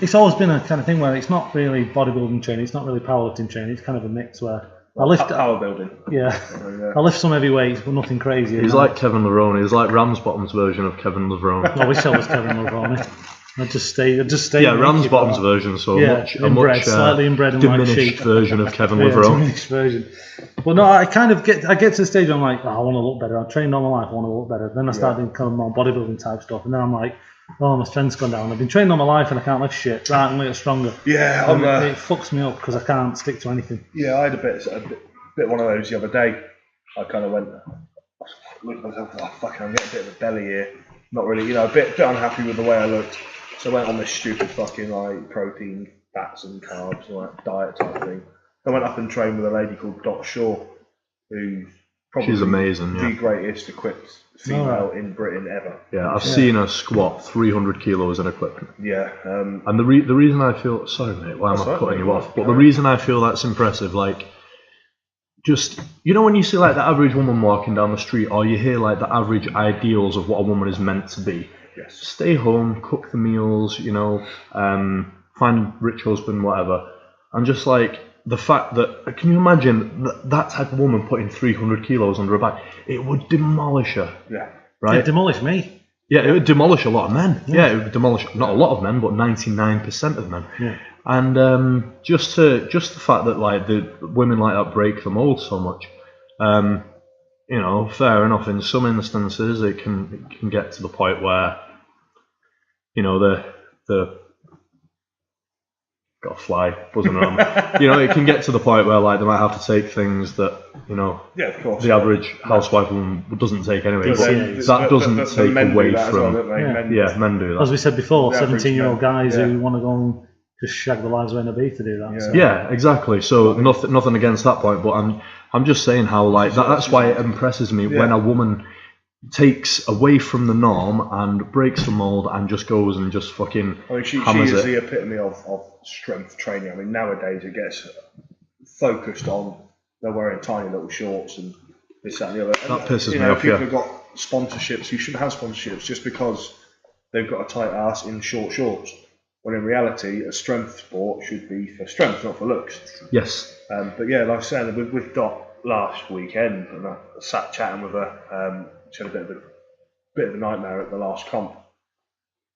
It's always been a kind of thing where it's not really bodybuilding training, it's not really powerlifting training. It's kind of a mix where I lift power building. Yeah, I lift some heavy weights, but nothing crazy. He's like Kevin Levrone. He's like Ramsbottom's version of Kevin Levrone. I wish I was Kevin Levrone. I just stay. Yeah, Ramsbottom's version, so inbred, slightly inbred and diminished like sheep. version of Kevin Withrow. Diminished version. Well, no, I kind of get to the stage where I'm like, I want to look better. I've trained all my life, I want to look better. Then I start doing kind of more bodybuilding type stuff, and then I'm like, oh, my strength's gone down. I've been training all my life and I can't lift shit. Right, I'm going to get stronger. Yeah, it fucks me up because I can't stick to anything. Yeah, I had a bit one of those the other day. I kind of went, looked at myself, oh, fucking, I'm getting a bit of a belly here. Not really, a bit unhappy with the way I looked. So I went on this stupid fucking like protein, fats and carbs, like diet type thing. I went up and trained with a lady called Dot Shaw, who's probably she's amazing, the greatest equipped female in Britain ever. Yeah, I've seen her squat 300 kilos in equipment. Yeah. And the reason I feel, sorry mate, why am I cutting you off? But the reason I feel that's impressive, like, just, when you see like the average woman walking down the street, or you hear like the average ideals of what a woman is meant to be. Yes. Stay home, cook the meals, find a rich husband, whatever. And just like the fact that, can you imagine that type of woman putting 300 kilos under her back? It would demolish her. Yeah. Right? It'd demolish me. Yeah, it would demolish a lot of men. Yeah, it would demolish not a lot of men, but 99% of men. Yeah. And just the fact that like the women like that break the mold so much. Fair enough. In some instances, it can get to the point where, the got a fly buzzing around. It can get to the point where like they might have to take things that of course, the average housewife woman doesn't take anyway. But that doesn't take away from. Men do that. As we said before, 17-year-old guys who want to go and just shag the lives away in Ibiza to do that. Yeah, so. Yeah, exactly. So nothing against that point, but I'm just saying how like that's why it impresses me when a woman takes away from the norm and breaks the mold and just goes and just fucking she hammers is it. the epitome of strength training. I mean, nowadays it gets focused on they're wearing tiny little shorts and this, that and the other. That pisses me off, people have got sponsorships. You shouldn't have sponsorships just because they've got a tight ass in short shorts. When in reality, a strength sport should be for strength, not for looks. Yes. But yeah, like I said, with Dot last weekend, and I sat chatting with her. She had a bit of a nightmare at the last comp,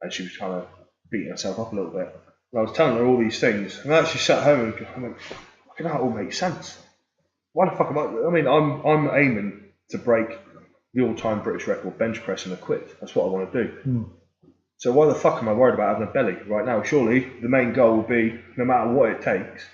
and she was kind of beating herself up a little bit. And I was telling her all these things, and I actually sat home and went, "Fucking hell, it all makes sense. Why the fuck am I? I mean, I'm aiming to break the all-time British record bench press and equip. That's what I want to do. So why the fuck am I worried about having a belly right now? Surely the main goal will be, no matter what it takes,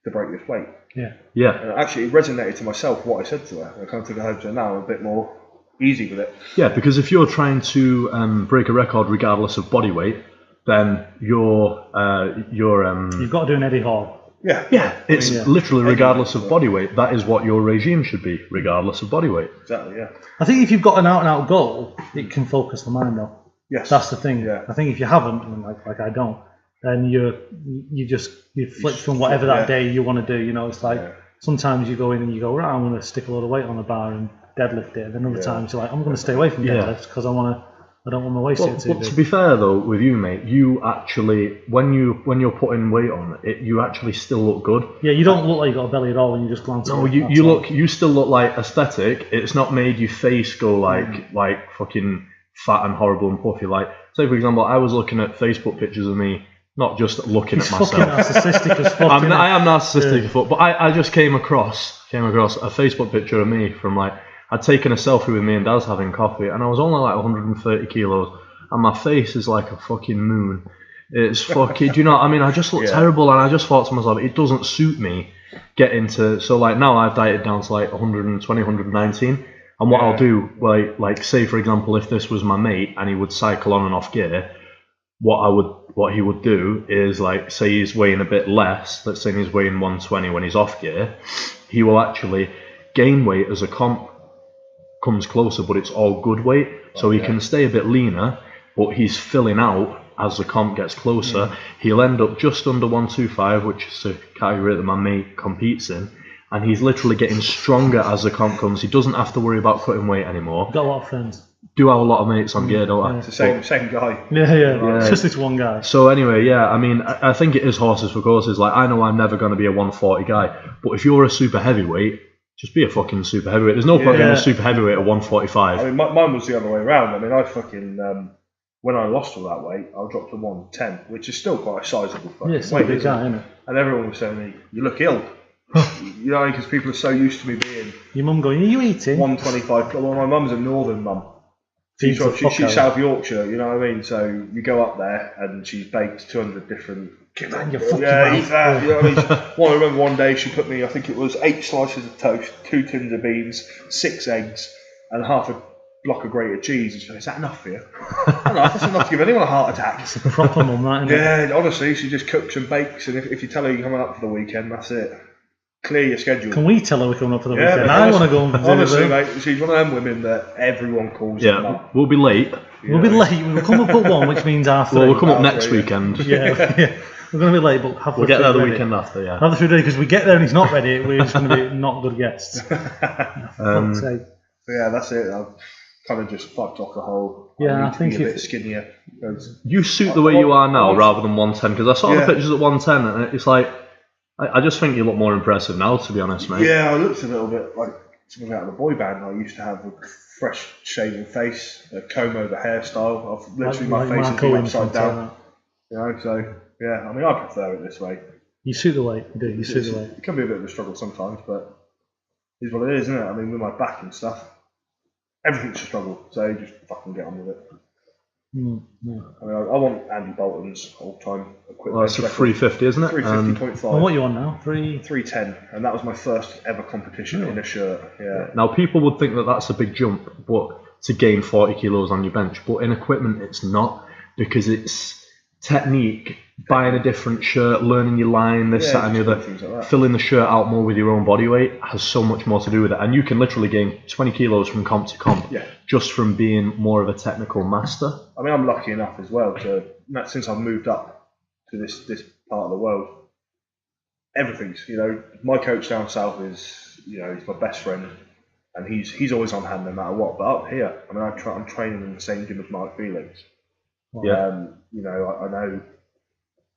to break this weight." Yeah. And actually, it resonated to myself what I said to her. I kind of took it home to her now. I'm a bit more easy with it. Yeah, because if you're trying to break a record regardless of body weight, then you've got to do an Eddie Hall. Yeah, it's literally regardless of body weight. That is what your regime should be, regardless of body weight. Exactly. Yeah. I think if you've got an out-and-out goal, it can focus the mind though. Yes. That's the thing. Yeah. I think if you haven't, and like I don't, then you flick from whatever that day you want to do. It's like sometimes you go in and you go, right, I'm going to stick a lot of weight on the bar and deadlift it. And then other times you're like, I'm going to stay away from deadlifts because I don't want my waist to get too big. To be fair though, with you, mate, you actually when you're putting weight on it, you actually still look good. Yeah, you don't look like you got a belly at all when you just glance. No, you still look like aesthetic. It's not made your face go like fucking fat and horrible and puffy. Like, say for example, I was looking at Facebook pictures of me, not just looking at myself. Narcissistic as fuck. I am narcissistic as fuck, but I just came across a Facebook picture of me from like, I'd taken a selfie with me and Daz having coffee, and I was only like 130 kilos, and my face is like a fucking moon. It's fucking, do you know what I mean? I just look terrible, and I just thought to myself, it doesn't suit me getting to, so like now I've dieted down to like 120, 119, and what I'll do, like say for example, if this was my mate and he would cycle on and off gear, what he would do is, like, say he's weighing a bit less, let's say he's weighing 120 when he's off gear, he will actually gain weight as a comp comes closer, but it's all good weight, so he can stay a bit leaner, but he's filling out as the comp gets closer. He'll end up just under 125, which is a category that my mate competes in, and he's literally getting stronger as the comp comes. He doesn't have to worry about cutting weight anymore. Got a lot of friends. Do have a lot of mates on gear, don't I? It's the same guy. Yeah. It's just this one guy. So anyway, I mean, I think it is horses for courses. Like, I know I'm never going to be a 140 guy, but if you're a super heavyweight, just be a fucking super heavyweight. There's no point being a super heavyweight at 145. I mean, mine was the other way around. I mean, I fucking when I lost all that weight, I dropped to 110, which is still quite a sizable fucking Yeah, it's still weight, a big isn't guy, it? isn't it? And everyone was saying to me, you look ill. You know, because people are so used to me being Your mum going, are you eating? 125. Well, my mum's a northern mum. Feeds the fuck She's out. South Yorkshire, you know what I mean? So you go up there and she's baked 200 different... Man, you're fucking Yeah, eat mouth. that, you know what I mean? Well, I remember one day she put me, I think it was 8 slices of toast, 2 tins of beans, 6 eggs, and half a block of grated cheese. And she said, is that enough for you? That's enough to give anyone a heart attack. It's a proper mum, that, isn't it? Yeah, honestly, she just cooks and bakes, and if you tell her you're coming up for the weekend, that's it. Clear your schedule. Can we tell her we're coming up for the Yeah, weekend? but I want to go and honestly, mate, she's one of them women that everyone calls her mum. We'll be late. We'll be late. We'll come up at 1, which means half 3. Well, we'll come up Half next 3, weekend. Yeah. We're going to be late, but have We'll get there the weekend after, yeah. Have the food ready, because we get there and he's not ready, we're just going to be not good guests. Fuck's sake. Yeah, that's it. I've kind of just fucked off the whole. Yeah, I need to be a bit skinnier. You suit the way you are now rather than 110, because I saw the pictures at 110 and it's like, I just think you look more impressive now, to be honest, mate. Yeah, I looked a little bit like something out of the boy band I used to have, with fresh shaven face, a comb over hairstyle. I've literally my face has been upside down. You know, so yeah, I mean, I prefer it this way. You suit the weight, you do. You suit the weight. It can be a bit of a struggle sometimes, but it's what it is, isn't it? I mean, with my back and stuff, everything's a struggle. So you just fucking get on with it. I mean, I want Andy Bolton's all-time equipment. Well, it's a 350, isn't it? 350.5. Well, what are you on now? 310, and that was my first ever competition in a shirt. Yeah. Now, people would think that that's a big jump, but to gain 40 kilos on your bench. But in equipment, it's not, because it's technique, buying a different shirt, learning your line, this, that, and the other, things like that. filling the shirt out more with your own body weight has so much more to do with it. And you can literally gain 20 kilos from comp to comp just from being more of a technical master. I mean, I'm lucky enough as well to, since I've moved up to this part of the world, everything's, you know, my coach down south is, you know, he's my best friend, and he's always on hand no matter what. But up here, I mean, I'm training in the same gym as Mark Felix. Yeah. You know, I know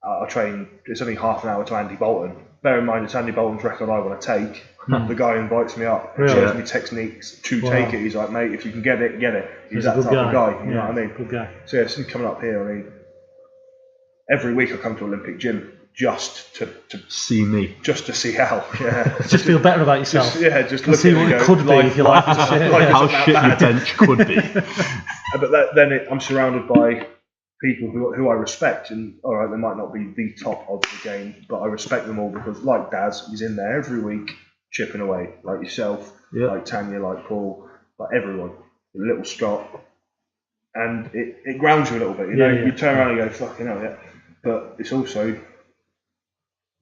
I train, it's only half an hour to Andy Bolton. Bear in mind, it's Andy Bolton's record I want to take. The guy invites me up and shows me techniques to take it. He's like, mate, if you can get it, get it. He's that type of guy, you know what I mean? Good guy. So yeah, since coming up here, I mean, every week I come to Olympic Gym just to see me. Just to see how, just feel better about yourself. Just look see at what it it could be if you like the shit. How shit your bench could be. But I'm surrounded by people who I respect, and all right, they might not be the top of the game, but I respect them all because, like Daz, he's in there every week chipping away, like yourself, like Tanya, like Paul, like everyone, little Scott, and it grounds you a little bit, you know. You turn around and go, fucking hell, yeah. But it's also,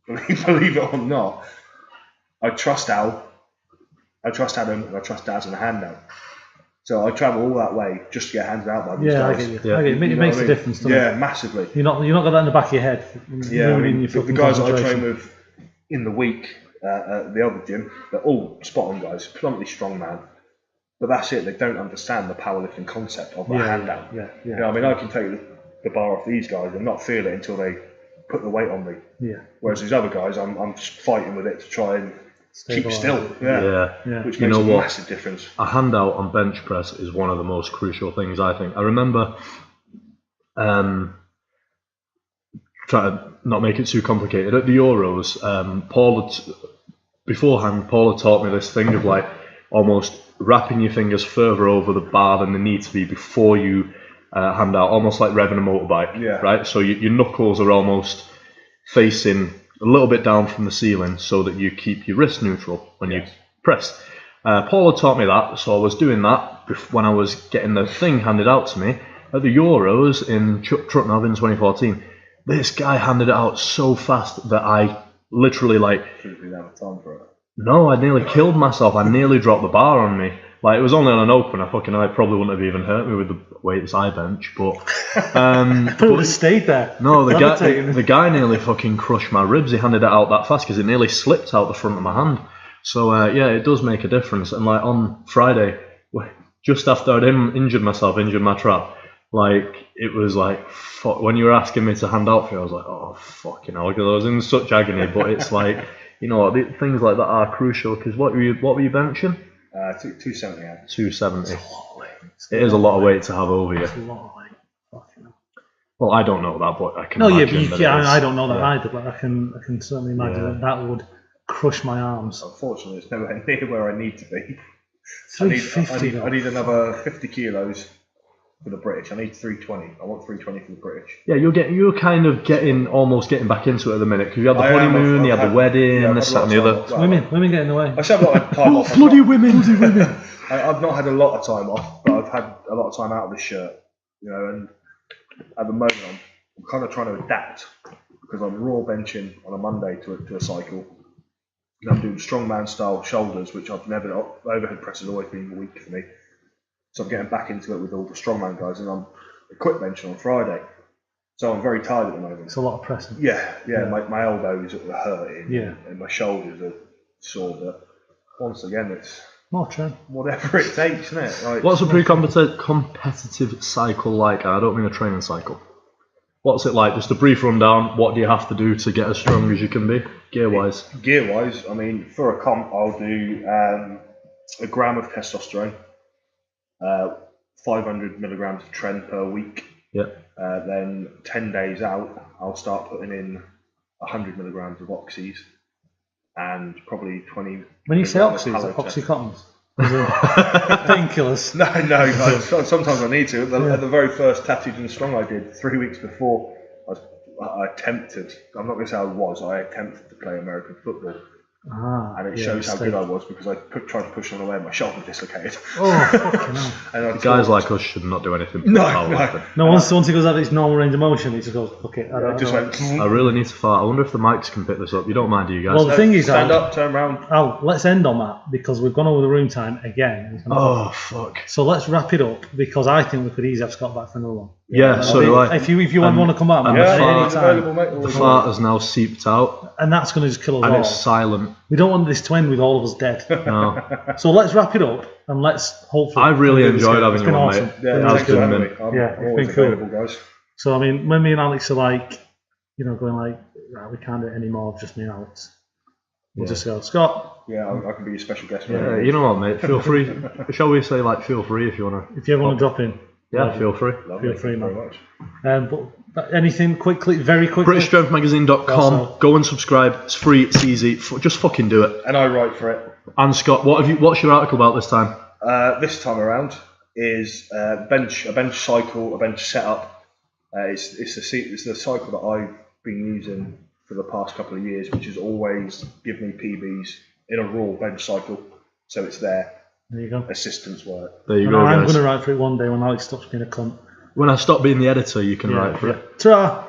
believe it or not, I trust Al, I trust Adam, and I trust Daz and Handout. So I travel all that way just to get handed out by these guys. I get you. It makes a difference, doesn't it? Yeah, massively. You're not got that in the back of your head. Yeah, I mean, the guys that I train with in the week at the other gym, they're all spot on guys, predominantly strong man. But that's it, they don't understand the powerlifting concept of a handout. You know, I mean, I can take the bar off these guys and not feel it until they put the weight on me. Yeah. Whereas these other guys, I'm just fighting with it to try and keep still. Which makes a massive difference. A handout on bench press is one of the most crucial things, I think. I remember, trying to not make it too complicated, at the Euros, Paul had taught me this thing of like almost wrapping your fingers further over the bar than they need to be before you hand out, almost like revving a motorbike, right? So your knuckles are almost facing a little bit down from the ceiling so that you keep your wrist neutral when you press. Paul had taught me that, so I was doing that when I was getting the thing handed out to me at the Euros in Trutnov in 2014. This guy handed it out so fast that I literally Shouldn't be out of time for it. No, I nearly killed myself. I nearly dropped the bar on me. Like, it was only on an open. I probably wouldn't have even hurt me with the weights I bench, but it would have stayed there. No, the guy nearly fucking crushed my ribs. He handed it out that fast because it nearly slipped out the front of my hand. So it does make a difference. And like on Friday, just after I'd injured my trap, like it was like fuck, when you were asking me to hand out for you, I was like, oh fucking hell, because I was in such agony. But it's like, you know, things like that are crucial. Because what were you benching? 270. 270. That's a lot of weight. It is a lot of weight to have over you. It's a lot of weight. Well, I don't know that, but I can. No, yeah, imagine but that it is. I don't know that Yeah. either, but I can certainly imagine that would crush my arms. Unfortunately, it's nowhere near where I need to be. 350. I need another 50 kilos for the British. I need 320. I want 320 for the British. Yeah, you're kind of almost getting back into it at the minute because you had the I am. honeymoon, I've you had the had- wedding, yeah, I've this, had that, a and the lot of other. time off. Well, Women get in the way. I still have a lot of time off. Bloody women! I've not had a lot of time off, but I've had a lot of time out of the shirt. You know, and at the moment I'm kind of trying to adapt because I'm raw benching on a Monday to a cycle. And I'm doing strongman style shoulders, which I've never. Overhead press has always been weak for me. So I'm getting back into it with all the strongman guys, and I'm quit benching on Friday. So I'm very tired at the moment. It's a lot of pressing. Yeah. My elbows are hurting. Yeah. And my shoulders are sore. But once again, it's More train. whatever it takes, isn't it? Like, What's a pre-competitive cycle like? I don't mean a training cycle. What's it like? Just a brief rundown. What do you have to do to get as strong as you can be, gear-wise? Gear-wise, I mean, for a comp, I'll do a gram of testosterone, 500 milligrams of tren per week. Yeah. Then 10 days out, I'll start putting in 100 milligrams of oxys and probably 20. When you say milligrams of oxys, halogen. oxycontins, painkillers. No, sometimes I need to. At the very first Tattooed and Strong I did 3 weeks before, I attempted, I'm not going to say I attempted to play American football. And it shows how good I was because I tried to push on away and my shoulder dislocated. Oh, fucking hell. And guys like us should not do anything. No, once he goes out of his normal range of motion, he just goes, fuck it. I really need to fart. I wonder if the mics can pick this up. You don't mind, do you guys? Well, the thing is, stand up, turn around. Let's end on that because we've gone over the room time again. Oh, fuck. So let's wrap it up because I think we could easily have Scott back for another one. Yeah, so do I. If you want to come back, man, at any time. The fart has now seeped out. And that's going to just kill us And all. it's silent. We don't want this to end with all of us dead. No. So let's wrap it up and let's hopefully. I really enjoyed having you on, awesome. mate. Yeah, It thanks has for been, having mate. me. I'm Yeah, it's always been cool. available, guys. So I mean, when me and Alex are like, going like, right, we can't do it anymore, just me and Alex. We'll just go, Scott. Yeah, I can be your special guest. Yeah, you know what, mate? Feel free. Shall we say, feel free if you want to. If you ever want to drop in. Yeah, feel free. Lovely. Feel free, Thank you man. very much. But anything quickly, very quickly? BritishStrengthMagazine.com. Also- Go and subscribe. It's free. It's easy. Just fucking do it. And I write for it. And Scott, what's your article about this time? This time around is a bench cycle, a bench setup. It's the cycle that I've been using for the past couple of years, which has always given me PBs in a raw bench cycle. So it's there. There you go. Assistance work. There you And go, I'm guys. going to write for it one day when Alex stops being a cunt. When I stop being the editor, you can write for it. Ta-ra!